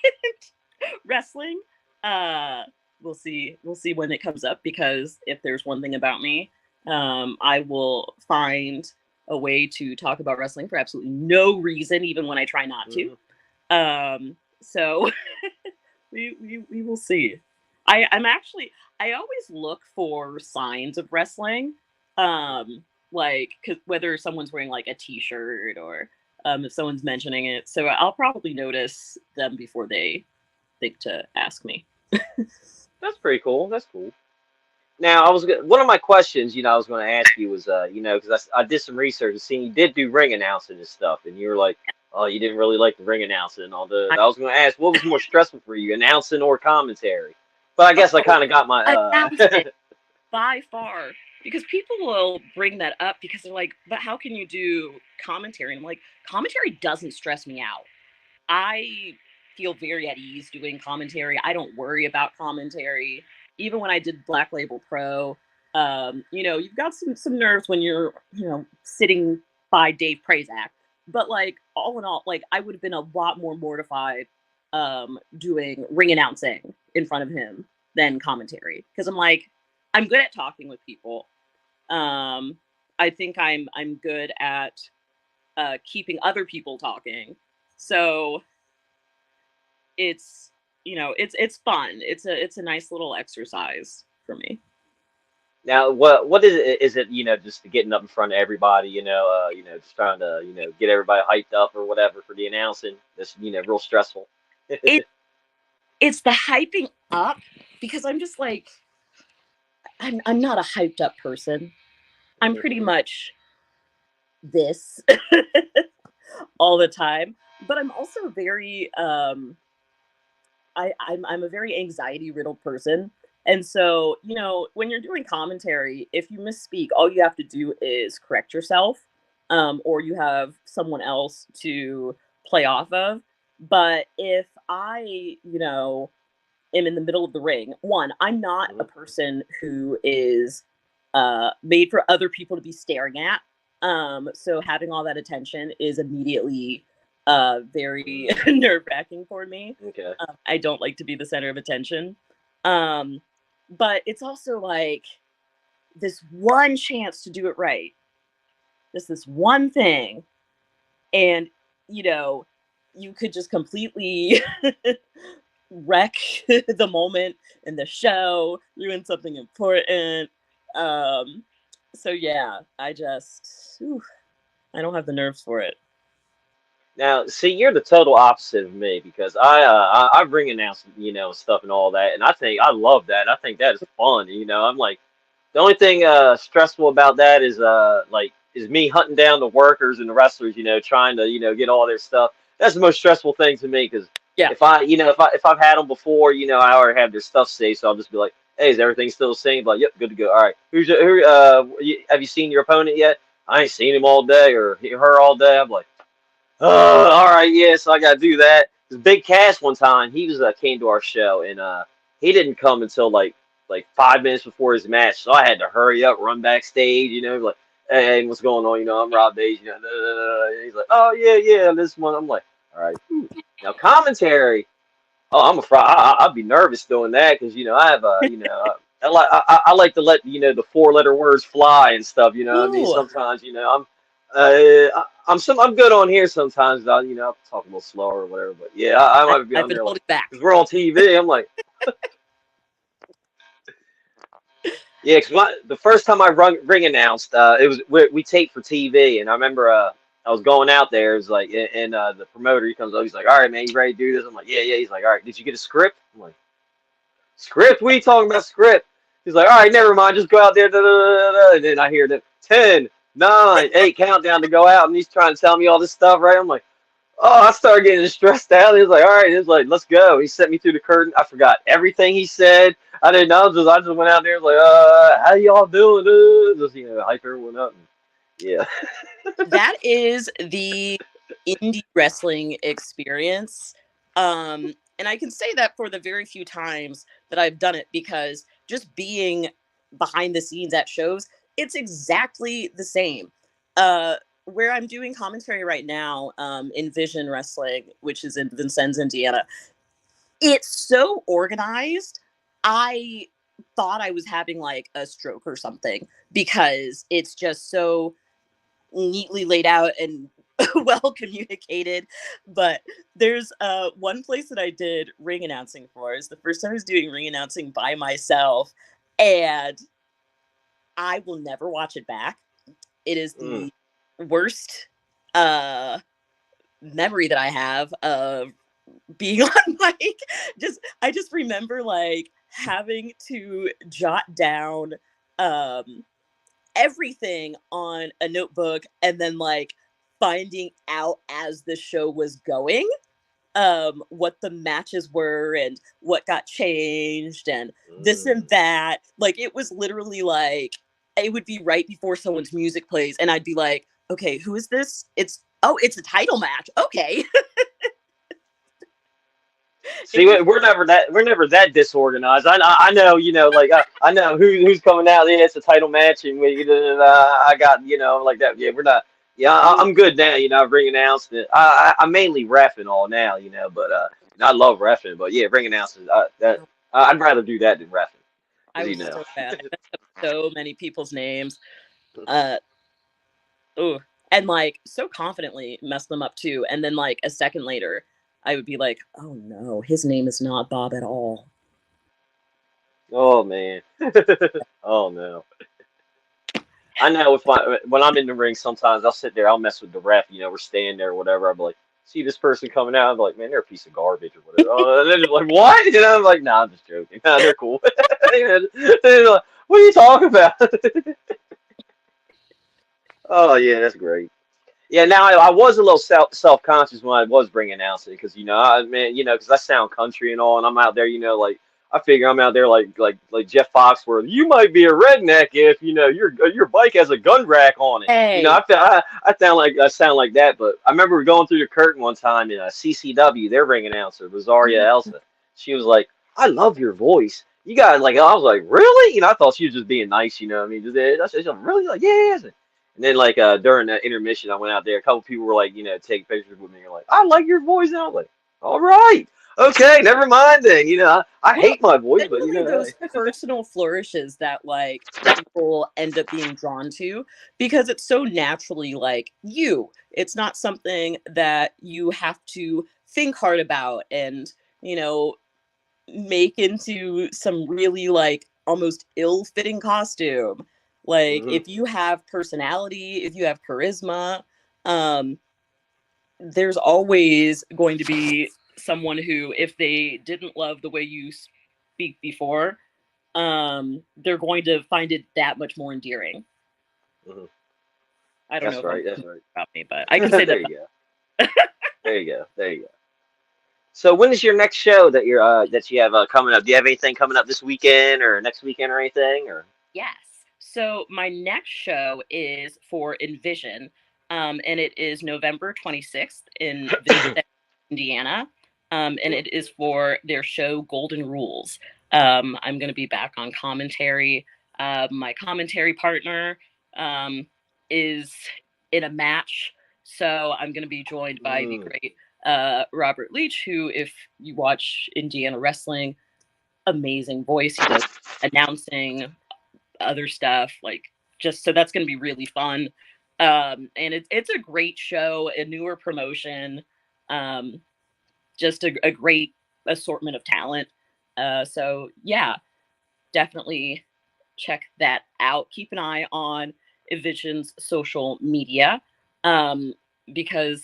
wrestling. Uh, we'll see. We'll see when it comes up because if there's one thing about me, I will find a way to talk about wrestling for absolutely no reason, even when I try not to. Mm. So we will see. I'm actually I always look for signs of wrestling, like whether someone's wearing like a T-shirt or if someone's mentioning it. So I'll probably notice them before they think to ask me. That's pretty cool. That's cool. Now, one of my questions, I was going to ask you was, because I did some research and seen you did do ring announcing and stuff, and you were like, oh, you didn't really like the ring announcing and all the. I, I was going to ask, what was more stressful for you, announcing or commentary? But I guess I oh, kind of got my. announcing by far because people will bring that up because they're like, but how can you do commentary? And I'm like, commentary doesn't stress me out. I feel very at ease doing commentary. I don't worry about commentary. Even when I did Black Label Pro, you've got some nerves when you're, sitting by Dave Prazak. But like all in all, like I would have been a lot more mortified doing ring announcing in front of him than commentary, because I'm like, I'm good at talking with people. I think I'm good at keeping other people talking. So it's, it's fun. It's a nice little exercise for me. Now, what is it? Is it, just getting up in front of everybody, just trying to, get everybody hyped up or whatever for the announcing? That's, real stressful. It it's the hyping up, because I'm just like, I'm not a hyped up person. I'm pretty much this all the time. But I'm also very I'm a very anxiety riddled person. And so, when you're doing commentary, if you misspeak, all you have to do is correct yourself, or you have someone else to play off of. But if I, am in the middle of the ring, one, I'm not a person who is made for other people to be staring at. So having all that attention is immediately very nerve wracking for me. Okay. I don't like to be the center of attention. But it's also like this one chance to do it right. This one thing. And, you could just completely wreck the moment in the show, ruin something important. So yeah, I don't have the nerves for it. Now, see, you're the total opposite of me because I ring announce, stuff and all that, and I love that. I think that is fun. I'm like, the only thing stressful about that is is me hunting down the workers and the wrestlers, trying to get all their stuff. That's the most stressful thing to me because Yeah. if I've had them before, I already have their stuff saved, so I'll just be like, hey, is everything still the same? Like, yep, good to go. All right, have you seen your opponent yet? I ain't seen him all day or her all day. I'm like, oh, all right, yeah, so I gotta do that. This Big Cass one time, he was came to our show and he didn't come until like 5 minutes before his match, so I had to hurry up, run backstage, like, hey, what's going on? I'm Rob Days, And he's like, oh yeah, this one. I'm like, all right. Now commentary. Oh, I'm afraid I'd be nervous doing that because I have I like to let the four-letter words fly and stuff. You know what I mean? Ooh. Sometimes I'm good on here. Sometimes I'll talk a little slower or whatever. But yeah, I might be I've on been there like holding back. because we're on TV. I'm like, yeah. Because the first time I ring announced, it was we taped for TV, and I remember I was going out there. It was like, and the promoter he comes up. He's like, all right, man, you ready to do this? I'm like, yeah. He's like, all right, did you get a script? I'm like, script? What are you talking about script? He's like, all right, never mind. Just go out there. Da, da, da, da. And then I hear the 10, 9, 8 countdown to go out. And he's trying to tell me all this stuff, right? I'm like, oh, I started getting stressed out. He's like, all right. He's like, let's go. He set me through the curtain. I forgot everything he said. I didn't know. I just went out there like, how y'all doing? Just, hype everyone up. And, yeah. That is the indie wrestling experience. And I can say that for the very few times that I've done it, because just being behind the scenes at shows, it's exactly the same. Where I'm doing commentary right now, in Vision Wrestling, which is in Vincennes, Indiana, it's so organized. I thought I was having like a stroke or something, because it's just so neatly laid out and well communicated. But there's one place that I did ring announcing for. Is the first time I was doing ring announcing by myself, and I will never watch it back. It is the worst memory that I have of being on mic. I just remember like having to jot down everything on a notebook, and then like finding out as the show was going what the matches were and what got changed and this and that. Like, it was literally like, it would be right before someone's music plays and I'd be like, okay, who is this? It's a title match. Okay. See, we're never that disorganized. I know, like I know who's coming out. Yeah, it's a title match, and I got, like that. Yeah, we're not. Yeah, Oh, I'm good now. I've ring announcement. I'm mainly reffing all now. But I love reffing. But yeah, ring announcement. I'd rather do that than reffing, I because was so bad. I messed up so many people's names. Uh, oh, and like so confidently messed them up too. And then like a second later, I would be like, "Oh no, his name is not Bob at all." Oh man. Oh no. I know when I'm in the ring, sometimes I'll sit there, I'll mess with the ref. We're standing there or whatever. I'm like, see this person coming out. I'm like, man, they're a piece of garbage or whatever. And then they're like, what? I'm like, nah, I'm just joking. Nah, they're cool. They're like, what are you talking about? Oh yeah, that's great. Yeah, now I was a little self conscious when I was bringing announcing, because because I sound country and all, and I'm out there, like I figure I'm out there like Jeff Foxworth. You might be a redneck if your bike has a gun rack on it. Hey. I sound like that, but I remember going through the curtain one time in a CCW. Their ring announcer, Rosaria Elsa. She was like, "I love your voice." You got like I was like, really? I thought she was just being nice. I mean, I said, really? Like, yeah. And then during the intermission, I went out there. A couple people were like, taking pictures with me. You're like, I like your voice. And I was like, all right, okay, never mind then. I Well, hate my voice, but definitely those personal flourishes that like people end up being drawn to because it's so naturally like you. It's not something that you have to think hard about and, you know, make into some really like almost ill-fitting costume. Like hmm if you have personality, if you have charisma, um there's always going to be someone who, if they didn't love the way you speak before, they're going to find it that much more endearing. hmm I don't know That's if I'm right. That's right. about me, but I can say that. There you go. There you go. There you go. So when is your next show that you have coming up? Do you have anything coming up this weekend or next weekend or anything? Or Yes. So my next show is for Envision, and it is November 26th in Vincent, Indiana, and it is for their show Golden Rules. I'm going to be back on commentary. My commentary partner um, is in a match, so I'm going to be joined by the Mm, great Robert Leach, who, if you watch Indiana wrestling, amazing voice. He does announcing other stuff like just so that's going to be really fun, and it's a great show, a newer promotion, um just a great assortment of talent, so yeah, definitely check that out. Keep an eye on Evision's social media, um because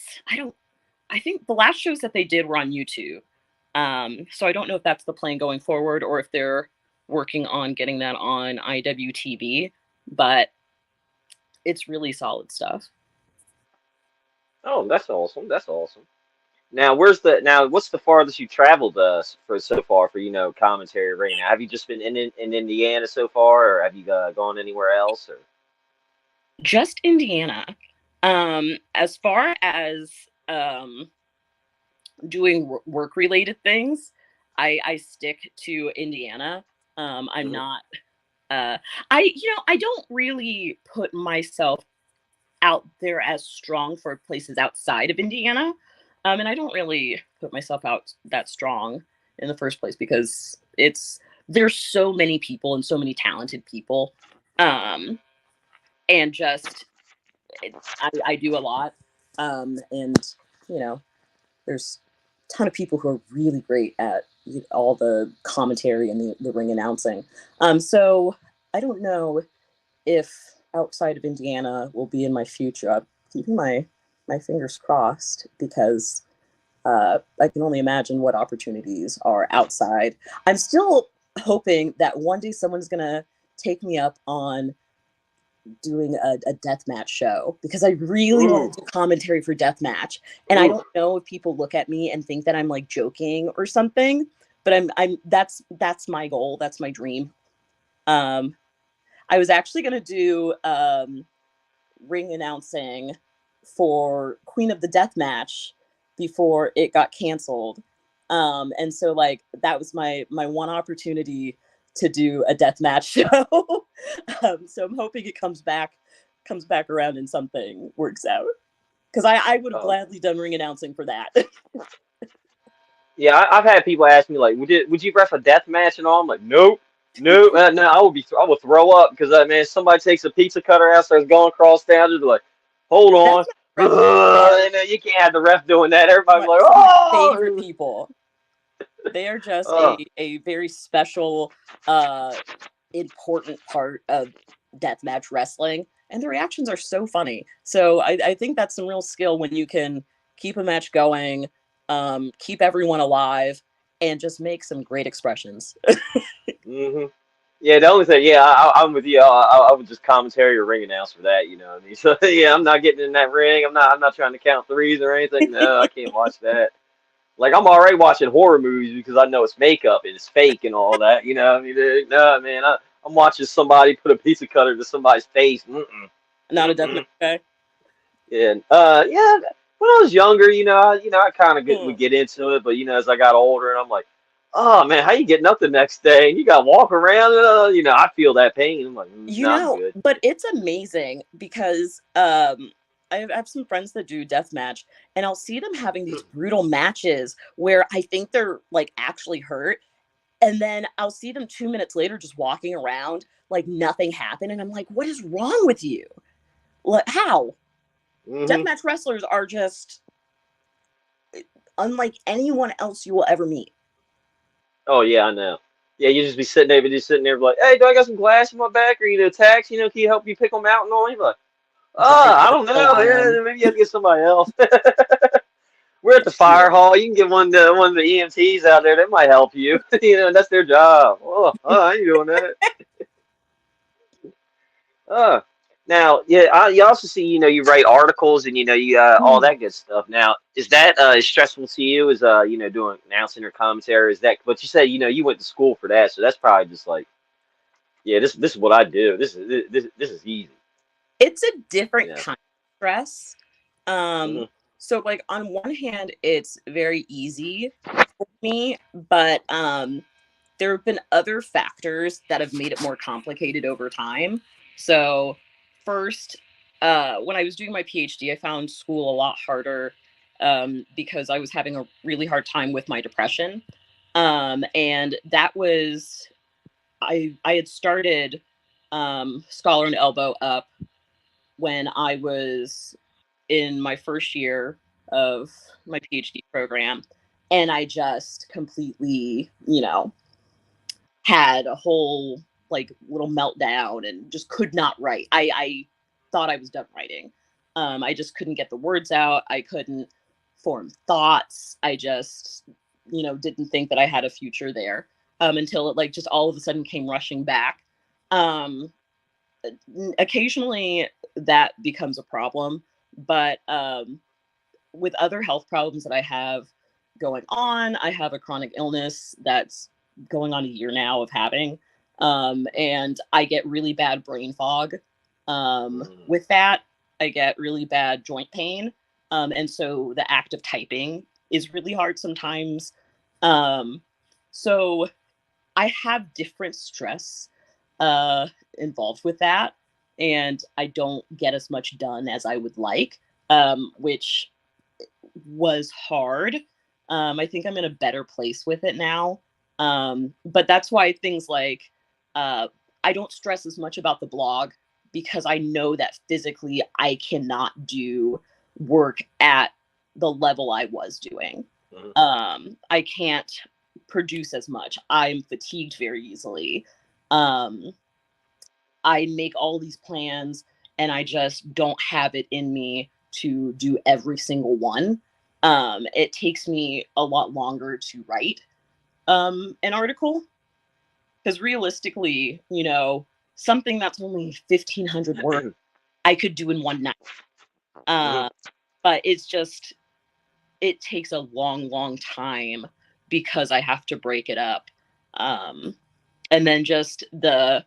I think the last shows that they did were on YouTube, so I don't know if that's the plan going forward or if they're working on getting that on IWTV, but it's really solid stuff. oh, that's awesome. That's awesome. Now what's the farthest you traveled for so far for commentary right now? Have you just been in Indiana so far, or have you gone anywhere else? Or Just Indiana. As far as doing work related things, I stick to Indiana. I'm Mhm. not. I don't really put myself out there as strong for places outside of Indiana. And I don't really put myself out that strong in the first place because there's so many people and so many talented people. Um, and just I do a lot. And you know, there's a ton of people who are really great at all the commentary and the ring announcing. So I don't know if outside of Indiana will be in my future. I'm keeping my fingers crossed because I can only imagine what opportunities are outside. I'm still hoping that one day someone's gonna take me up on doing a death match show because I really want Ooh, to do commentary for death match. And I ooh. don't know if people look at me and think that I'm like joking or something, but I'm that's my goal. That's my dream. Um, I was actually gonna do ring announcing for Queen of the Death Match before it got canceled. And so like that was my one opportunity to do a death match show. So I'm hoping it comes back comes back around and something works out. Because I would have Oh, gladly done ring announcing for that. yeah, I've had people ask me like, would you ref a death match and all? I'm like, nope, nope, no, I would throw up because man, somebody takes a pizza cutter out, starts going across down, just like, hold on, That's not wrestling. and then you can't have the ref doing that. Everybody's like, Some of my favorite oh, people. They are just uh, a very special, important part of deathmatch wrestling, and the reactions are so funny. So I think that's some real skill when you can keep a match going, keep everyone alive, and just make some great expressions. hmm. Yeah, the only thing, yeah, I'm with you. I would just commentary or ring announce for that, you know what I mean? So yeah, I'm not getting in that ring. I'm not trying to count threes or anything. No, I can't watch that. Like I'm already watching horror movies because I know it's makeup and it's fake and all that. You know, what I mean, no, man, I'm watching somebody put a piece of cutter to somebody's face. Mm-mm, Not a deathmatch mm-mm. guy. And yeah, when I was younger, I kind of Hmm. would get into it, but as I got older, and I'm like, oh man, how you getting up the next day and you got to walk around? I feel that pain. I'm like, no, I'm good. But it's amazing because I have some friends that do deathmatch, and I'll see them having these brutal matches where I think they're like actually hurt. And then I'll see them 2 minutes later just walking around like nothing happened. And I'm like, what is wrong with you? Like, how? Hmm. Deathmatch wrestlers are just unlike anyone else you will ever meet. Oh yeah, I know. Yeah, you just be sitting there, like, hey, do I got some glass in my back or tax? Can you help me pick them out and all? You're like, Drive I the don't hell know. on them. Yeah, maybe you have to get somebody else. We're at the fire Yeah. hall. You can get one of the EMTs out there. They might help you. That's their job. I ain't doing that. Uh, Now, yeah, you also see, you write articles and you all Hmm. that good stuff. Now, is that as stressful to you as doing announcing or commentary? Is that? But you said you went to school for that, so that's probably just like, yeah, this is what I do. This is easy. It's a You different know. kind of stress. Um, Hmm. so like on one hand, it's very easy for me, but there have been other factors that have made it more complicated over time. So first, when I was doing my PhD, I found school a lot harder because I was having a really hard time with my depression. And that was I had started Scholar and Elbow up when I was in my first year of my PhD program. And I just completely, had a whole like little meltdown and just could not write. I thought I was done writing. I just couldn't get the words out. I couldn't form thoughts. I just, didn't think that I had a future there until it like just all of a sudden came rushing back. Um, Occasionally that becomes a problem, but with other health problems that I have going on, I have a chronic illness that's going on a year now of having, and I get really bad brain fog. Mm. With that, I get really bad joint pain, and so the act of typing is really hard sometimes. Um, so I have different stress uh, involved with that, and I don't get as much done as I would like, which was hard. I think I'm in a better place with it now. But that's why things like uh, I don't stress as much about the blog because I know that physically I cannot do work at the level I was doing. Mhm. I can't produce as much. I'm fatigued very easily. Um, I make all these plans and I just don't have it in me to do every single one. It takes me a lot longer to write an article because realistically, something that's only 1,500 words I could do in one night. Mhm. Uh, but it takes a long, long time because I have to break it up. Um, and then just the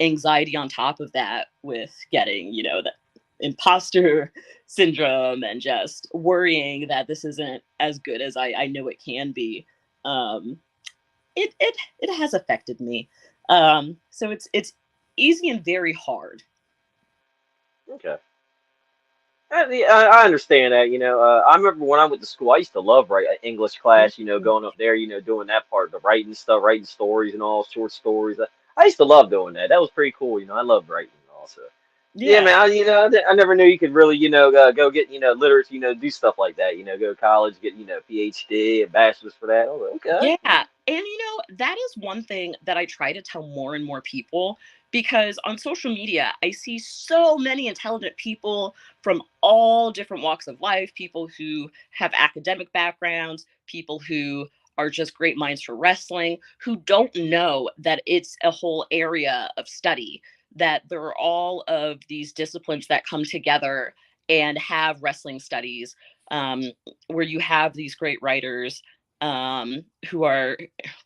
anxiety on top of that with getting, the imposter syndrome and just worrying that this isn't as good as I know it can be. Um, it has affected me. So it's easy and very hard. Okay. I understand that. I remember when I went to school, I used to love English class. Going up there, doing that part, the writing stuff, writing stories and all, short stories. I used to love doing that. That was pretty cool. I love writing also. Yeah, Yeah. man. I never knew you could really, go get, literature, do stuff like that. Go to college, get, PhD, and bachelor's for that. I was like, okay. Yeah. And that is one thing that I try to tell more and more people, because on social media, I see so many intelligent people from all different walks of life, people who have academic backgrounds, people who are just great minds for wrestling, who don't know that it's a whole area of study, that there are all of these disciplines that come together and have wrestling studies, um, where you have these great writers, who are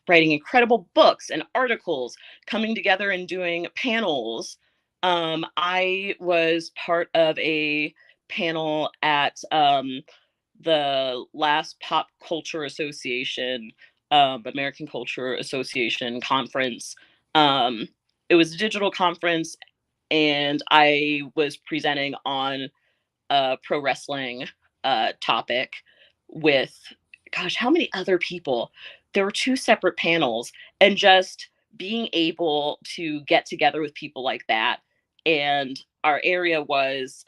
writing incredible books and articles, coming together and doing panels. I was part of a panel at the last Pop Culture Association, American Culture Association conference. Um, it was a digital conference, and I was presenting on pro wrestling topic with, gosh, how many other people? There were two separate panels, and just being able to get together with people like that. And our area was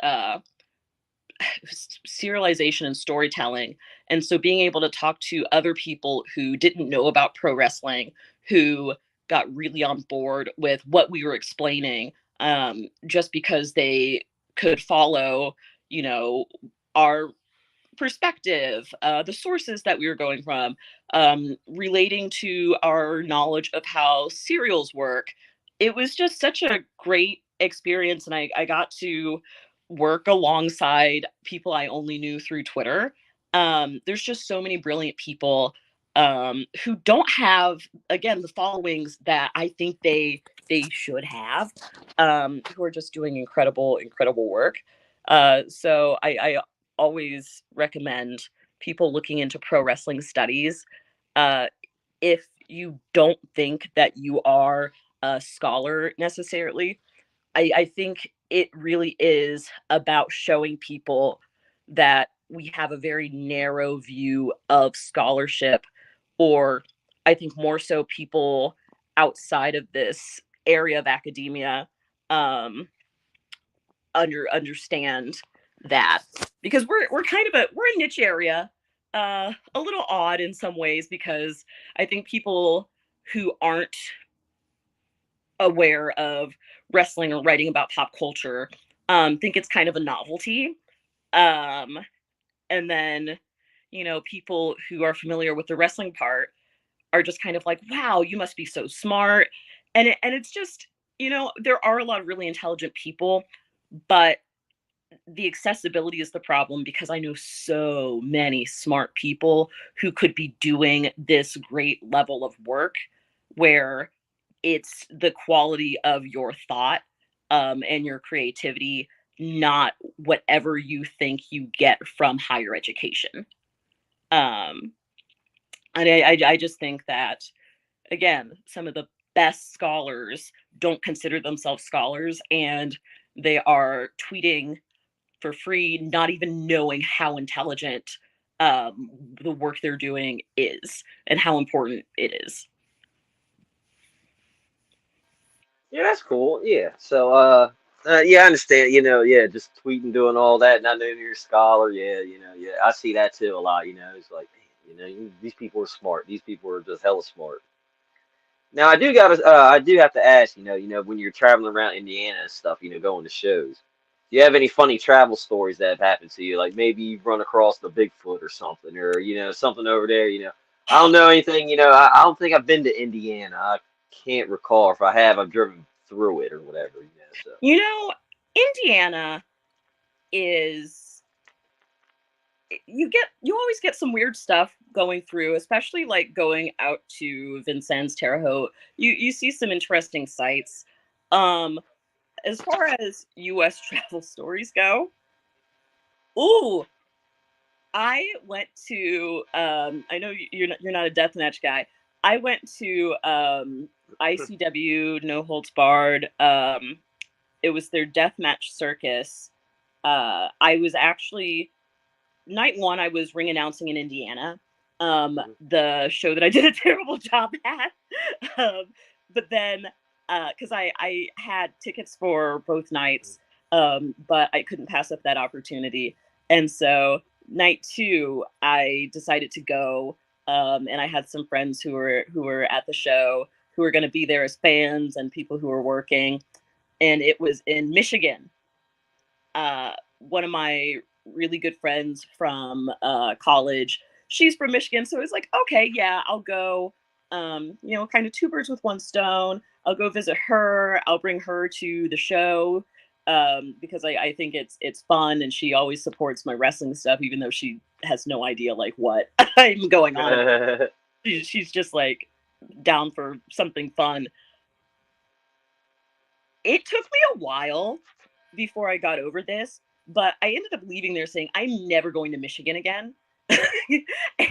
serialization and storytelling. And so being able to talk to other people who didn't know about pro wrestling, who got really on board with what we were explaining, just because they could follow, you know, our perspective, the sources that we were going from, relating to our knowledge of how serials work. It was just such a great experience, and I got to work alongside people I only knew through Twitter. There's just so many brilliant people, who don't have, again, the followings that I think they should have, who are just doing incredible work. So I always recommend people looking into pro wrestling studies. Uh, if you don't think that you are a scholar necessarily, I think it really is about showing people that we have a very narrow view of scholarship, or I think more so people outside of this area of academia, um, understand that, because we're kind of we're a niche area, a little odd in some ways, because I think people who aren't aware of wrestling or writing about pop culture, think it's kind of a novelty, um, and then people who are familiar with the wrestling part are just kind of like, wow, you must be so smart. And it's just, there are a lot of really intelligent people, but the accessibility is the problem, because I know so many smart people who could be doing this great level of work, where it's the quality of your thought, and your creativity, not whatever you think you get from higher education. Um, and I just think that, again, some of the best scholars don't consider themselves scholars, and they are tweeting for free, not even knowing how intelligent, the work they're doing is and how important it is. Yeah, that's cool. Yeah. So, yeah, I understand. Yeah, just tweeting, doing all that, not knowing you're a scholar. Yeah, yeah, I see that too a lot. It's like, man, these people are smart. These people are just hella smart. Now, I do have to ask. When you're traveling around Indiana and stuff, going to shows. Do you have any funny travel stories that have happened to you? Like maybe you've run across the Bigfoot or something, or something over there. I don't know anything. I don't think I've been to Indiana. I can't recall. If I have, I've driven through it or whatever. So You know, Indiana is, you always get some weird stuff going through, especially like going out to Vincennes, Terre Haute. You see some interesting sights. Um, as far as US travel stories go, ooh, I went to, I know you're not a deathmatch guy. I went to ICW No Holds Barred, it was their deathmatch circus. I was actually night one. I was ring announcing in Indiana, the show that I did a terrible job at. But then, because I had tickets for both nights, but I couldn't pass up that opportunity, and so night two, I decided to go. And I had some friends who were at the show who were going to be there as fans and people who were working, and it was in Michigan. One of my really good friends from college, she's from Michigan, so it's like, okay, yeah, I'll go. Kind of two birds with one stone. I'll go visit her. I'll bring her to the show, because I think it's fun, and she always supports my wrestling stuff, even though she has no idea like what I'm going on. She's just like down for something fun. It took me a while before I got over this, but I ended up leaving there saying, I'm never going to Michigan again.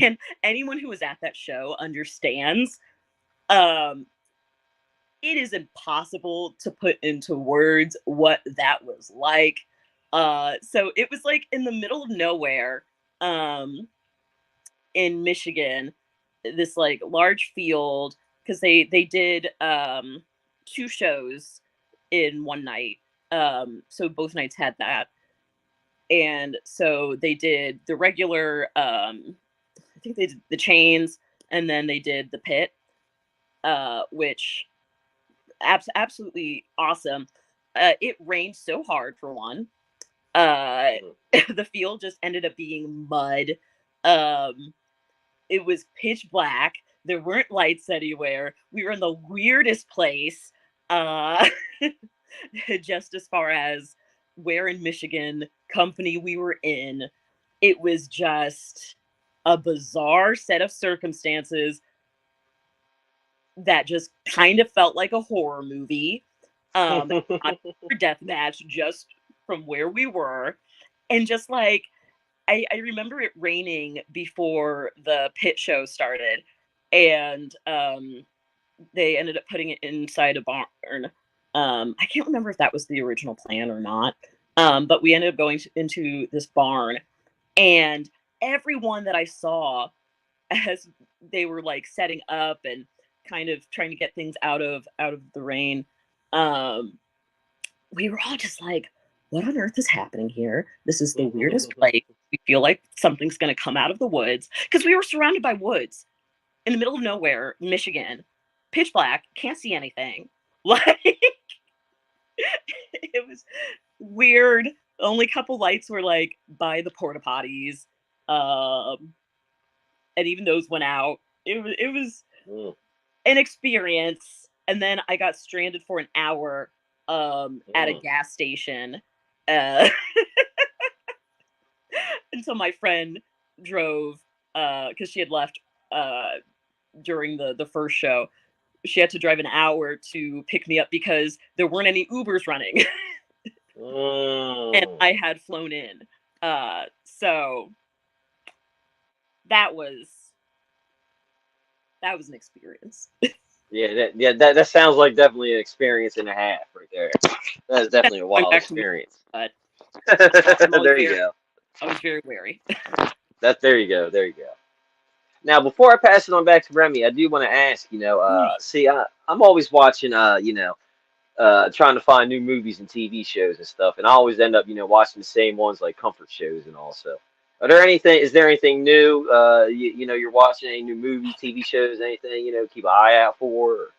And anyone who was at that show understands, it is impossible to put into words what that was like. So it was like in the middle of nowhere, in Michigan, this like large field, because they did two shows in one night. So both nights had that. And so they did the regular, I think they did the chains, and then they did the pit, which absolutely awesome. It rained so hard for one. The field just ended up being mud. Um, it was pitch black. There weren't lights anywhere. We were in the weirdest place. Uh, just as far as where in Michigan company we were in, it was just a bizarre set of circumstances that just kind of felt like a horror movie. Death match just from where we were. And just like, I remember it raining before the pit show started, and they ended up putting it inside a barn. I can't remember if that was the original plan or not, but we ended up going into this barn, and everyone that I saw as they were like setting up and kind of trying to get things out of the rain, um, we were all just like, what on earth is happening here? This is the weirdest place. We feel like something's going to come out of the woods, because we were surrounded by woods in the middle of nowhere, Michigan, pitch black, can't see anything. Like, it was weird. The only couple lights were like by the porta potties, and even those went out. It was an experience. And then I got stranded for an hour at a gas station, uh, until my friend drove, because she had left during the first show. She had to drive an hour to pick me up because there weren't any Ubers running. And I had flown in. So that was an experience. That sounds like definitely an experience and a half right there. That is definitely a wild experience. But there you go. I was very wary. There you go. There you go. Now, before I pass it on back to Remy, I do want to ask, see, I'm always watching, trying to find new movies and TV shows and stuff, and I always end up, watching the same ones like comfort shows and all. So, is there anything new, you're watching any new movies, TV shows, anything, keep an eye out for?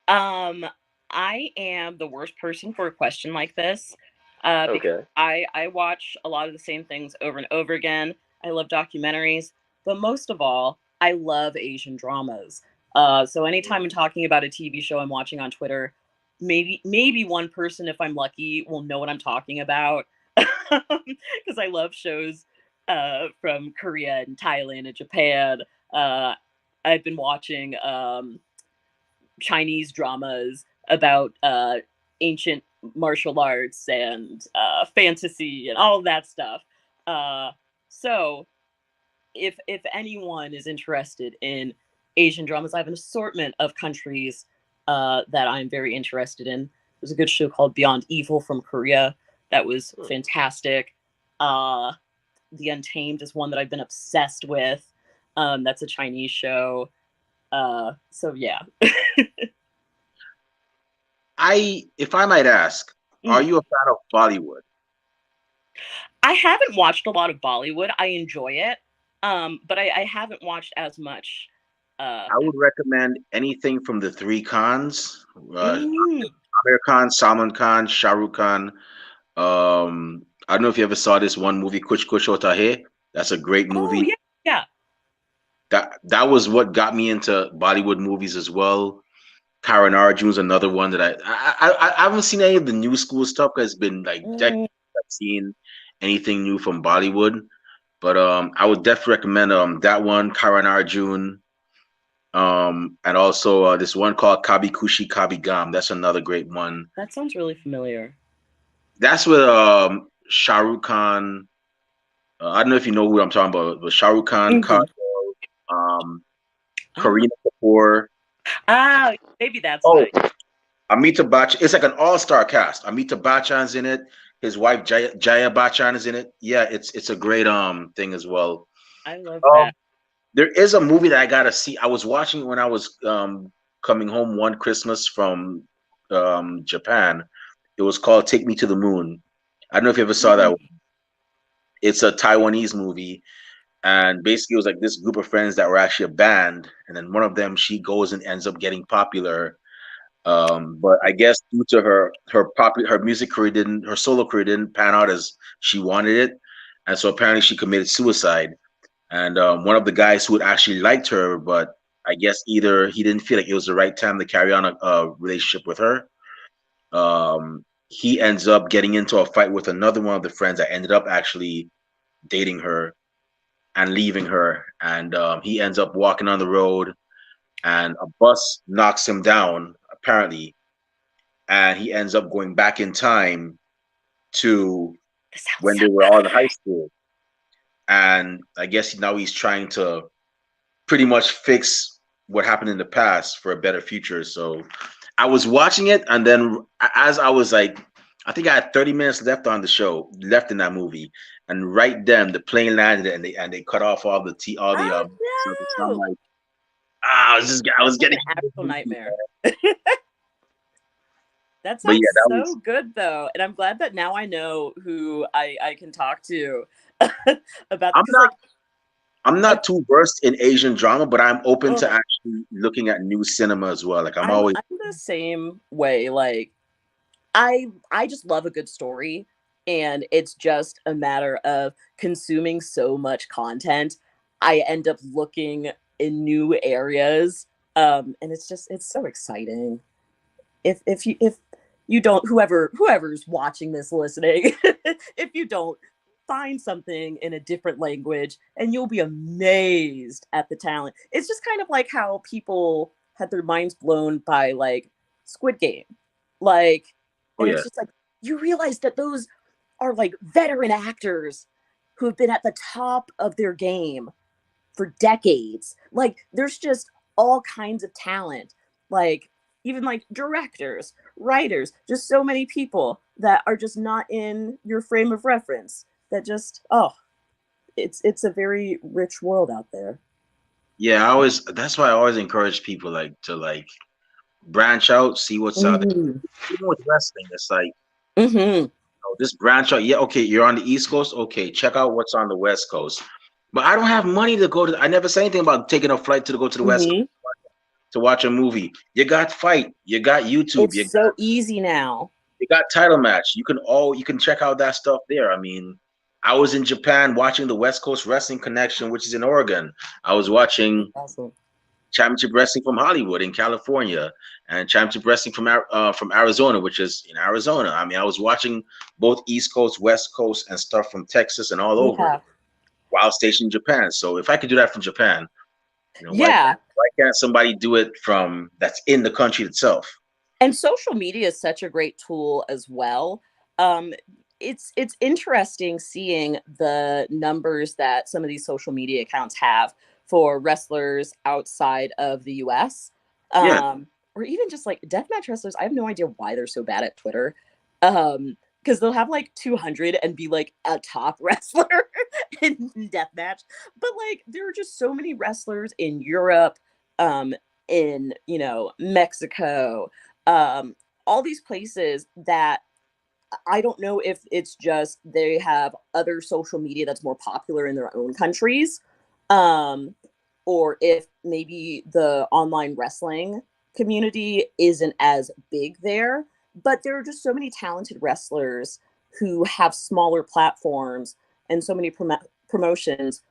I am the worst person for a question like this. Because Okay. I watch a lot of the same things over and over again. I love documentaries, but most of all, I love Asian dramas. So anytime I'm talking about a TV show I'm watching on Twitter, maybe one person, if I'm lucky, will know what I'm talking about. Because I love shows from Korea and Thailand and Japan. I've been watching Chinese dramas about ancient martial arts and fantasy and all of that stuff. So if anyone is interested in Asian dramas, I have an assortment of countries that I'm very interested in. There's a good show called Beyond Evil from Korea that was fantastic. The Untamed is one that I've been obsessed with. That's a Chinese show. So yeah. If I might ask, are you a fan of Bollywood? I haven't watched a lot of Bollywood. I enjoy it, but I haven't watched as much. I would recommend anything from the three Khans, Mm. Amir Khan, Salman Khan, Shah Rukh Khan. I don't know if you ever saw this one movie, Kuch Kuch Hota Hai. That's a great Oh movie. yeah. That was what got me into Bollywood movies as well. Karan Arjun's another one that I haven't seen any of the new school stuff because it's been like decades I've seen anything new from Bollywood. But I would definitely recommend that one, Karan Arjun. And also this one called Kabi Kushi Kabi Gam. That's another great one. That sounds really familiar. That's with Shah Rukh Khan. I don't know if you know who I'm talking about, but Shah Rukh Khan, Kareena Kapoor. Ah, maybe that's Oh, right. Amitabh Bachchan. It's like an all-star cast. Amitabh Bachchan's in it. His wife Jaya Bachchan is in it. Yeah, it's a great thing as well. I love that. There is a movie that I gotta see. I was watching when I was coming home one Christmas from Japan. It was called Take Me to the Moon. I don't know if you ever saw that one. It's a Taiwanese movie, and basically it was like this group of friends that were actually a band, and then one of them, she goes and ends up getting popular. But I guess due to her music career didn't, her solo career didn't pan out as she wanted it, and so apparently she committed suicide. And one of the guys who had actually liked her, but I guess either he didn't feel like it was the right time to carry on a relationship with her. He ends up getting into a fight with another one of the friends that ended up actually dating her and leaving her. And he ends up walking on the road, and a bus knocks him down, apparently. And he ends up going back in time to when they were all in high school. And I guess now he's trying to pretty much fix what happened in the past for a better future. So I was watching it, and then as I was like, I think I had 30 minutes left on the show, left in that movie, and right then the plane landed, and they cut off all the so I'm like, I was getting an actual nightmare. That But sounds yeah, that so was good though, and I'm glad that now I know who I can talk to about I'm because not I'm not too versed in Asian drama, but I'm open oh, to actually looking at new cinema as well. Like I'm I'm always the same way. Like I just love a good story, and it's just a matter of consuming so much content. I end up looking in new areas, and it's so exciting. If you don't, whoever's watching this, listening, if you don't find something in a different language, and you'll be amazed at the talent. It's just kind of like how people had their minds blown by like Squid Game, like, oh and yeah. it's just like you realize that those are like veteran actors who have been at the top of their game for decades. Like there's just all kinds of talent. Like even like directors, writers, just so many people that are just not in your frame of reference. That just it's a very rich world out there. Yeah, that's why I always encourage people like to like branch out, see what's out there. Mm-hmm. Even with wrestling, it's like Mm-hmm. just branch out. Yeah, okay, you're on the East Coast. Okay, check out what's on the West Coast. But I don't have money to go to. I never said anything about taking a flight to go to the West Coast Mm-hmm. to watch a movie. You got Fight, you got YouTube, It's so easy now. you got Title Match. You can check out that stuff there. I mean, I was in Japan watching the West Coast Wrestling Connection, which is in Oregon. I was watching Awesome. Championship Wrestling from Hollywood in California, and Championship Wrestling from Arizona, which is in Arizona. I mean, I was watching both East Coast, West Coast, and stuff from Texas and all over Yeah. while stationed in Japan. So if I could do that from Japan, Yeah. why can't somebody do it from that's in the country itself? And social media is such a great tool as well. Um, it's interesting seeing the numbers that some of these social media accounts have for wrestlers outside of the U.S. Yeah. or even just like deathmatch wrestlers. I have no idea why they're so bad at Twitter. Because they'll have like 200 and be like a top wrestler in deathmatch. But like there are just so many wrestlers in Europe, in Mexico, all these places that I don't know if it's just they have other social media that's more popular in their own countries, um, or if maybe the online wrestling community isn't as big there. But there are just so many talented wrestlers who have smaller platforms and so many promotions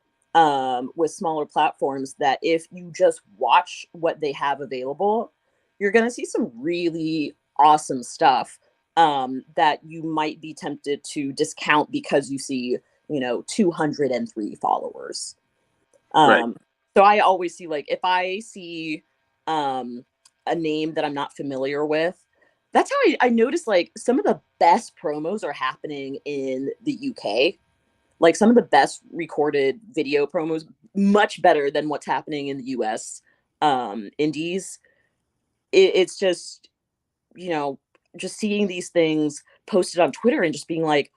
with smaller platforms that if you just watch what they have available, you're going to see some really awesome stuff that you might be tempted to discount because you see, 203 followers. Right. So I always see, like, if I see a name that I'm not familiar with, that's how I notice like some of the best promos are happening in the UK. Like some of the best recorded video promos, much better than what's happening in the US indies. It's just, you know, just seeing these things posted on Twitter and just being like,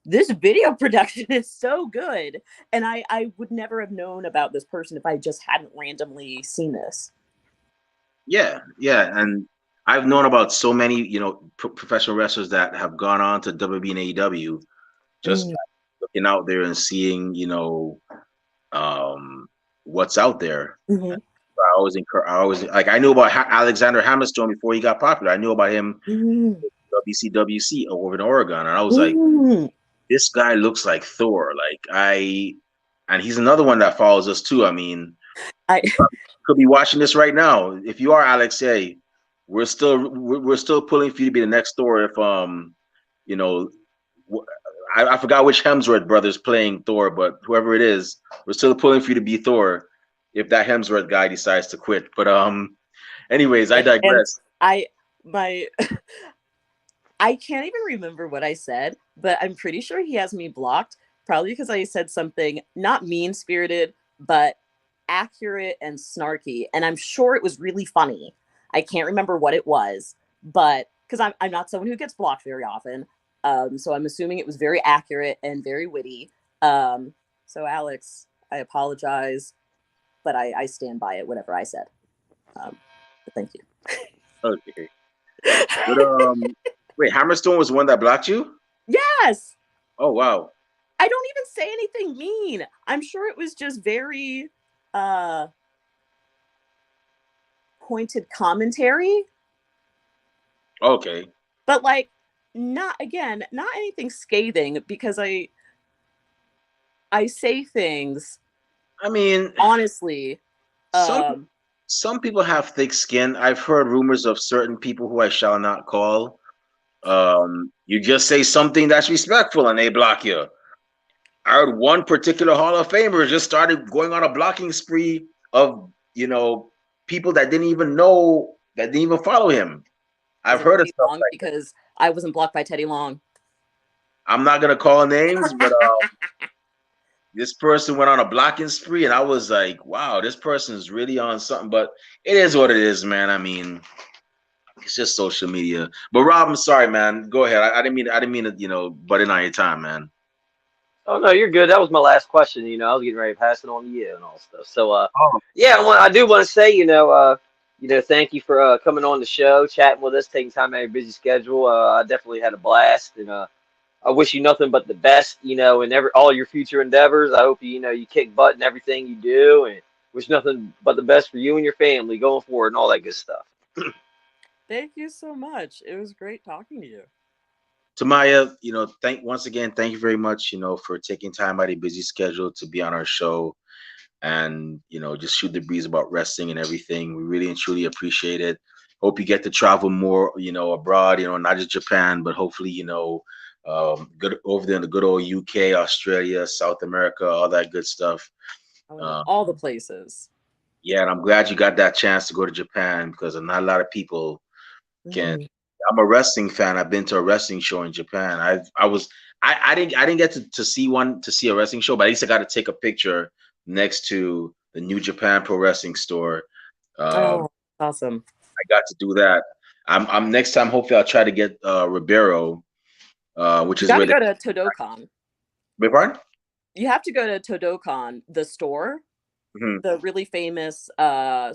this video production is so good. And I would never have known about this person if I just hadn't randomly seen this. Yeah, yeah, and I've known about so many, professional wrestlers that have gone on to WWE and AEW, just Mm, looking out there and seeing, what's out there. mhm, I always like I knew about Alexander Hammerstone before he got popular. I knew about him mm, WCWC over in Oregon, and I was like, mm. this guy looks like Thor. And he's another one that follows us too. I mean, I could be watching this right now. If you are Alex, hey, we're still pulling for you to be the next Thor. If you know, I forgot which Hemsworth brother's playing Thor, but whoever it is, we're still pulling for you to be Thor. If that Hemsworth guy decides to quit, but anyways, I and digress. I my I can't even remember what I said, but I'm pretty sure he has me blocked, probably because I said something not mean spirited, but accurate and snarky. And I'm sure it was really funny. I can't remember what it was, but because I'm not someone who gets blocked very often. So I'm assuming it was very accurate and very witty. So, Alex, I apologize, but I stand by it, whatever I said. But thank you. Okay, but wait, Hammerstone was the one that blocked you? Yes. Oh wow. I don't even say anything mean. I'm sure it was just very uh pointed commentary, Okay. but like not anything scathing because I say things I mean, honestly. some Um some people have thick skin. I've heard rumors of certain people who I shall not call. You just say something that's respectful and they block you. I heard one particular Hall of Famer just started going on a blocking spree of, people that didn't even know, that didn't even follow him. is I've it heard of Teddy stuff Long? like that. Because I wasn't blocked by Teddy Long. I'm not gonna call names, but this person went on a blocking spree, and I was like, wow, this person's really on something. But it is what it is, man. I mean, it's just social media. But Rob, I'm sorry, man. Go ahead. I didn't mean to, butt in on your time, man. Oh no, you're good. That was my last question. I was getting ready to pass it on to you and all stuff. So, Oh, yeah, I do want to say, thank you for coming on the show, chatting with us, taking time out of your busy schedule. I definitely had a blast, and I wish you nothing but the best, in all your future endeavors. I hope you kick butt in everything you do, and wish nothing but the best for you and your family going forward, and all that good stuff. Thank you so much. It was great talking to you. Tamaya, thank you very much, for taking time out of your busy schedule to be on our show and, just shoot the breeze about wrestling and everything. We really and truly appreciate it. Hope you get to travel more, abroad, not just Japan, but hopefully, good over there in the good old UK, Australia, South America, all that good stuff. I went to Uh, all the places. yeah, and I'm glad you got that chance to go to Japan because not a lot of people can. Mm. I'm a wrestling fan. I've been to a wrestling show in Japan. I didn't get to see a wrestling show, but at least I got to take a picture next to the New Japan Pro Wrestling store. Oh, awesome. got to do that. I'm next time. Hopefully, I'll try to get Ribeiro, which You is got where to the go to Todokan. beg pardon? You have to go to Todokan, the store, Mhm. the really famous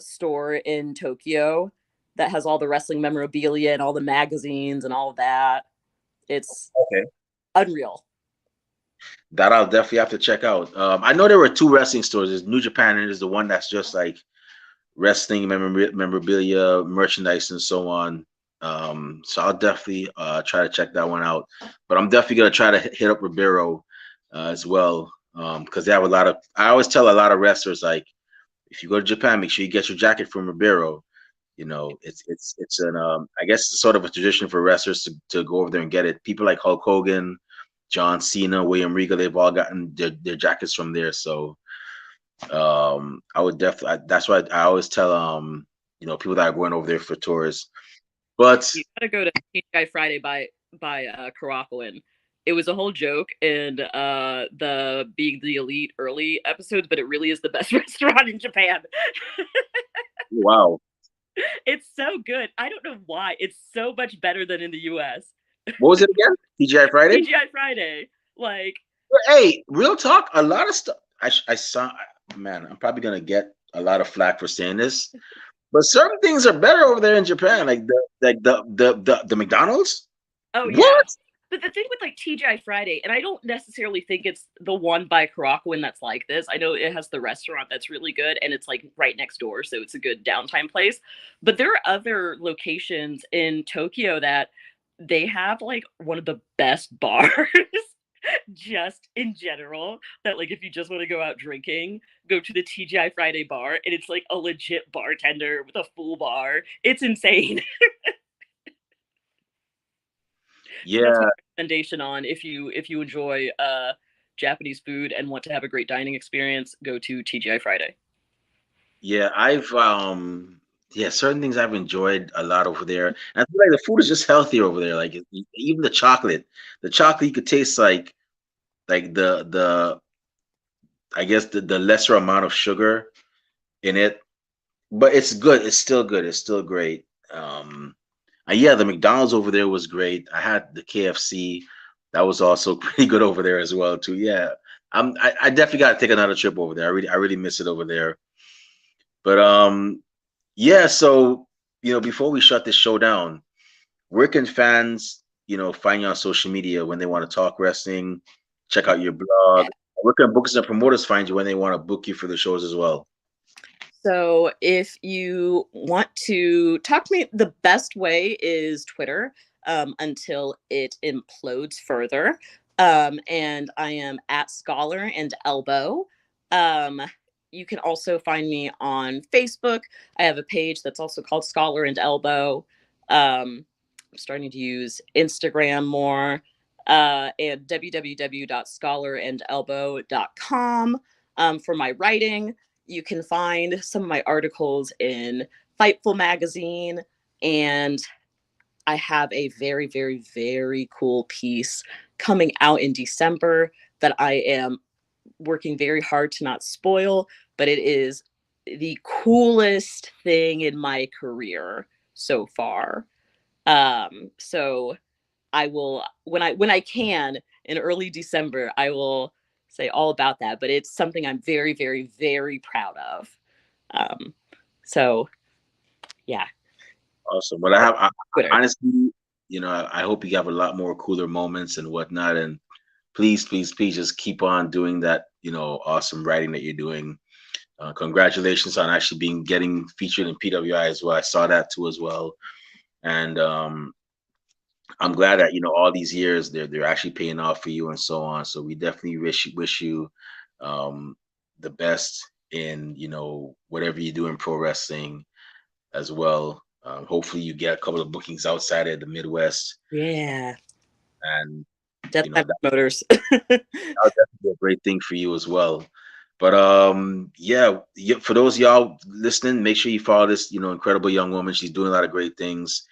store in Tokyo that has all the wrestling memorabilia and all the magazines and all of that. It's Okay, unreal. that I'll definitely have to check out. I know there were two wrestling stores. There's New Japan, and there's the one that's just like wrestling memorabilia, merchandise, and so on. So I'll definitely try to check that one out. But I'm definitely gonna try to hit up Ribeiro as well, because they have a lot of. I always tell a lot of wrestlers, like, if you go to Japan, make sure you get your jacket from Ribeiro. You know, it's an I guess it's sort of a tradition for wrestlers to go over there and get it. People like Hulk Hogan, John Cena, William Regal, they've all gotten their jackets from there. So I would definitely. That's why I always tell people that are going over there for tours. But You got to go to TGI Friday by Karakoan. It was a whole joke in the Being the Elite early episodes, but it really is the best restaurant in Japan. wow, It's so good. I don't know why. It's so much better than in the US. what was it again? TGI Friday. TGI Friday. Like, Hey, real talk. A lot of stuff. I saw. Man, I'm probably gonna get a lot of flack for saying this, but certain things are better over there in Japan, like the McDonald's. oh yeah. What? But the thing with like TGI Friday, and I don't necessarily think it's the one by Karakoan that's like this. I know it has the restaurant that's really good and it's like right next door, so it's a good downtime place. But there are other locations in Tokyo that they have like one of the best bars just in general, that like if you just want to go out drinking, go to the TGI Friday bar and it's like a legit bartender with a full bar. It's insane. So that's my Yeah, recommendation on if you enjoy Japanese food and want to have a great dining experience, go to TGI Friday. yeah. Yeah, certain things I've enjoyed a lot over there. And I feel like the food is just healthier over there. Like even the chocolate you could taste like the I guess the lesser amount of sugar in it, but it's good. It's still good. It's still great. And yeah, the McDonald's over there was great. I had the KFC. That was also pretty good over there as well too. Yeah, I definitely got to take another trip over there. I really miss it over there. But yeah. So before we shut this show down, where can fans find you on social media when they want to talk wrestling, check out your blog? Where can bookers and promoters find you when they want to book you for the shows as well? So if you want to talk to me, the best way is Twitter, until it implodes further. And I am at Scholar and Elbow. Um, you can also find me on Facebook. I have a page that's also called Scholar and Elbow. I'm starting to use Instagram more, and www.scholarandelbow.com for my writing. You can find some of my articles in Fightful magazine, and I have a very, very, very cool piece coming out in December that I am working very hard to not spoil, but it is the coolest thing in my career so far. So I will, when I can in early December, I will say all about that. But it's something I'm very, very, very proud of. Um, so yeah, Awesome. Well, Twitter. honestly, I hope you have a lot more cooler moments and whatnot. And please, please, please just keep on doing that, awesome writing that you're doing. Congratulations on actually getting featured in PWI as well. I saw that too as well. And I'm glad that, all these years they're actually paying off for you and so on. So we definitely wish you um the best in, whatever you do in pro wrestling as well. Hopefully you get a couple of bookings outside of the Midwest, Yeah, and Death by that Motors. that'll definitely be a great thing for you as well. But yeah, for those of y'all listening, make sure you follow this, incredible young woman. She's doing a lot of great things,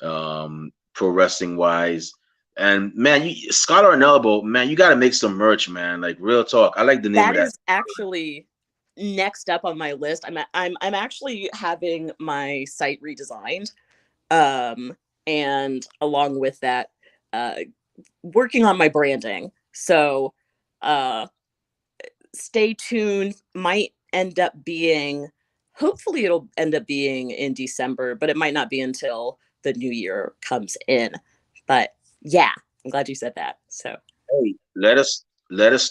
pro wrestling wise. And man, Scholar and Elbow, man, you got to make some merch, man. Like real talk. I like the name of That that. is actually next up on my list, I'm actually having my site redesigned, um, and along with that, uh, working on my branding. So, uh, stay tuned. Might end up being, hopefully, it'll end up being in December, but it might not be until the new year comes in. But yeah, I'm glad you said that. So, Hey, let us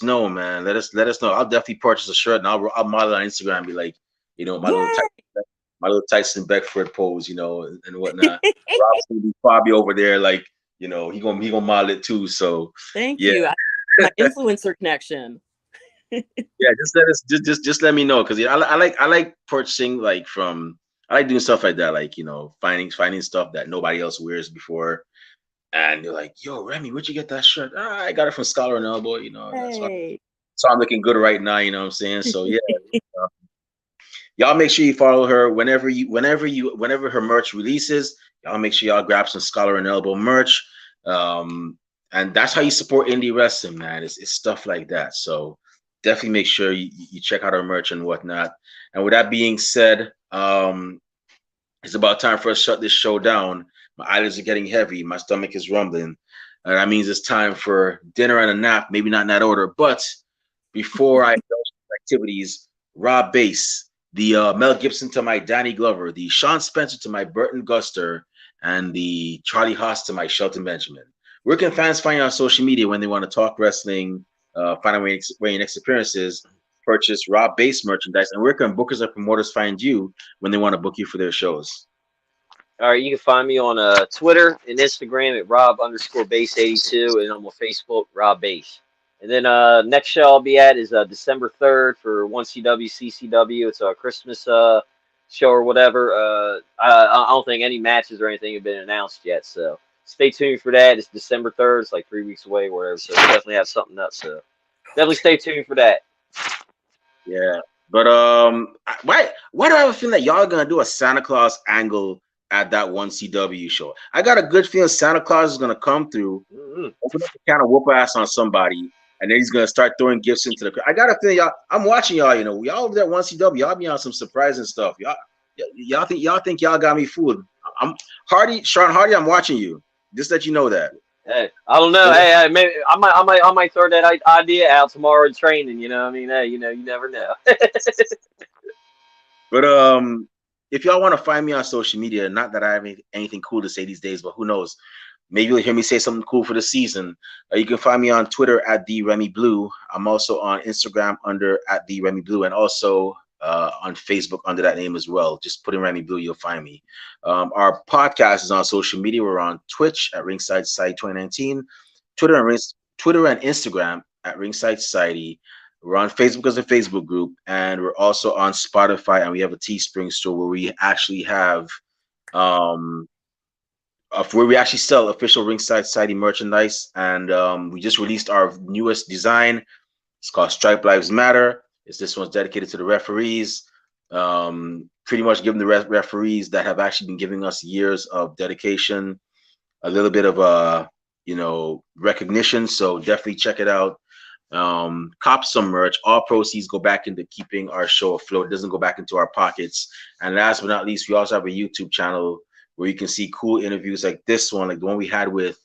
know, man. Let us know. I'll definitely purchase a shirt and I'll model it on Instagram and be like, yeah. My little Tyson Beckford pose, and whatnot. Rob's gonna be probably over there, like, he gonna model it too. So Thank yeah, you. My influencer connection. yeah. Just let us just let me know, because I like purchasing, like, from, I like doing stuff like that, like, finding stuff that nobody else wears before, and you're like, yo, Remy, where'd you get that shirt? I got it from Scholar and Elbow. Hey. So I'm looking good right now. You know what I'm saying? So yeah. uh, Y'all make sure you follow her whenever her merch releases. Y'all make sure y'all grab some Scholar and Elbow merch. Um, and that's how you support indie wrestling, man. It's stuff like that. So definitely make sure you check out our merch and whatnot. And with that being said, it's about time for us to shut this show down. My eyelids are getting heavy. My stomach is rumbling. And that means it's time for dinner and a nap. Maybe not in that order, but before I indulge in activities, Rob Bass, the Mel Gibson to my Danny Glover, the Sean Spencer to my Burton Guster, and the Charlie Haas to my Shelton Benjamin. Where can fans find you on social media when they want to talk wrestling, find out where your next appearances, purchase Rob Bass merchandise, and where can bookers and promoters find you when they want to book you for their shows? All right, you can find me on Twitter and Instagram at Rob_Base82, and I'm on Facebook, Rob Base. And then next show I'll be at is December 3rd for 1CW CCW. It's a Christmas show or whatever. I don't think any matches or anything have been announced yet, so stay tuned for that. It's December 3rd. It's like 3 weeks away, or whatever. So we definitely have something up. So definitely stay tuned for that. Yeah, but why do I have a feeling that y'all are gonna do a Santa Claus angle at that one CW show? I got a good feeling Santa Claus is gonna come through, Mm-hmm. open up a can of whoop ass on somebody, and then he's gonna start throwing gifts into the crowd. I got a feeling y'all. I'm watching y'all. Y'all over there at one CW. Y'all be on some surprising stuff. Y'all think y'all got me fooled. I'm Sean Hardy. I'm watching you. Just let you know that. Hey, I don't know. Hey, maybe I might throw that idea out tomorrow in training. You know, what I mean, hey, you never know. But if y'all want to find me on social media, not that I have anything cool to say these days, but who knows? Maybe you'll hear me say something cool for the season. You can find me on Twitter at the Remy Blue. I'm also on Instagram under at the Remy Blue, and also on Facebook under that name as well. Just put in Remy Blue, you'll find me. Our podcast is on social media. We're on Twitch at Ringside Society 2019, Twitter and Instagram at Ringside Society. We're on Facebook as a Facebook group, and we're also on Spotify, and we have a Teespring store where we actually have where we actually sell official Ringside Society merchandise. And we just released our newest design. It's called Stripe Lives Matter. This one's dedicated to the referees. Pretty much giving the referees that have actually been giving us years of dedication a little bit of recognition. So definitely check it out. Cop some merch. All proceeds go back into keeping our show afloat. It doesn't go back into our pockets. And last but not least, we also have a YouTube channel where you can see cool interviews like this one, like the one we had with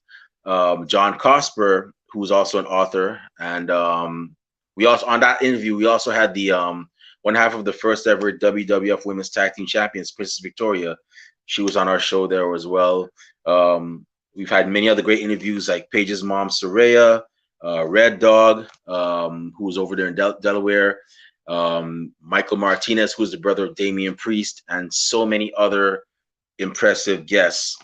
John Cosper, who's also an author. And we also, on that interview, we also had the one half of the first ever WWF Women's Tag Team Champions, Princess Victoria. She was on our show there as well. We've had many other great interviews, like Paige's mom, Soraya, Red Dog, who was over there in Delaware, Michael Martinez, who's the brother of Damian Priest, and so many other impressive guests.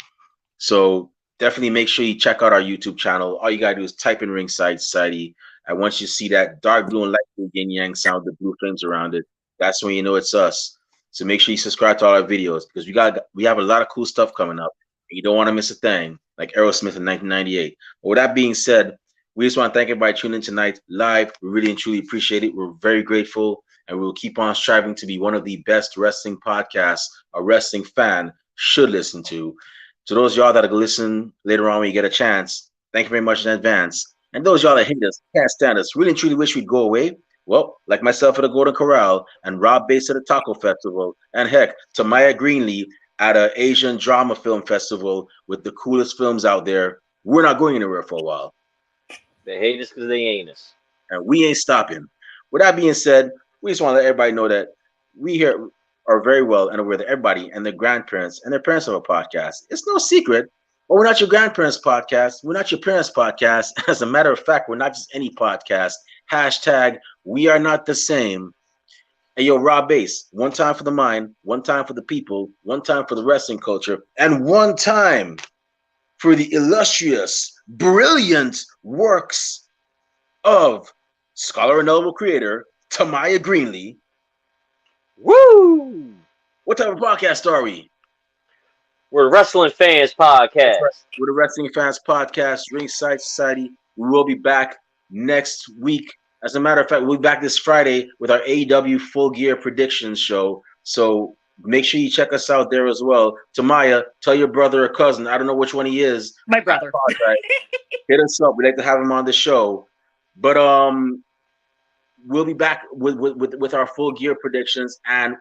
So definitely make sure you check out our YouTube channel. All you gotta do is type in Ringside Society, and once you see that dark blue and light blue yin yang sound, the blue flames around it, that's when you know it's us. So make sure you subscribe to all our videos, because we have a lot of cool stuff coming up. You don't want to miss a thing, like Aerosmith in 1998. But with that being said, we just want to thank everybody tuning in tonight live. We really and truly appreciate it. We're very grateful, and we will keep on striving to be one of the best wrestling podcasts a wrestling fan should listen to. To those of y'all that will listen later on when you get a chance, thank you very much in advance. And those of y'all that hate us, can't stand us, really and truly wish we'd go away, Well, like myself at the Golden Corral and Rob Bass at the Taco Festival, and heck, Tamaya Greenlee at an Asian Drama Film Festival with the coolest films out there, we're not going anywhere for a while. They hate us because they ain't us. And we ain't stopping. With that being said, we just want to let everybody know that we here are very well and aware that everybody and their grandparents and their parents have a podcast. It's no secret. But we're not your grandparents' podcast. We're not your parents' podcast. As a matter of fact, we're not just any podcast. Hashtag we are not the same. And yo, Rob Bass, one time for the mind, one time for the people, one time for the wrestling culture, and one time for the illustrious, brilliant works of scholar and novel creator Tamaya Greenlee. Woo! What type of podcast are we? We're the Wrestling Fans Podcast. We're the Wrestling Fans Podcast, Ringside Society. We will be back next week. As a matter of fact, we'll be back this Friday with our AEW Full Gear Predictions show. So make sure you check us out there as well. Tamaya, tell your brother or cousin, I don't know which one he is. My brother. Hit us up. We'd like to have him on the show. But we'll be back with our Full Gear predictions, and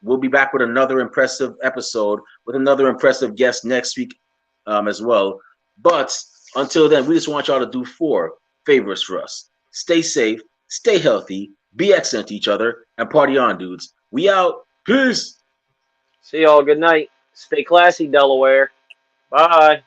we'll be back with another impressive episode with another impressive guest next week as well. But until then, we just want y'all to do 4 favors for us. Stay safe, stay healthy, be excellent to each other, and party on, dudes. We out. Peace. See y'all. Good night. Stay classy, Delaware. Bye.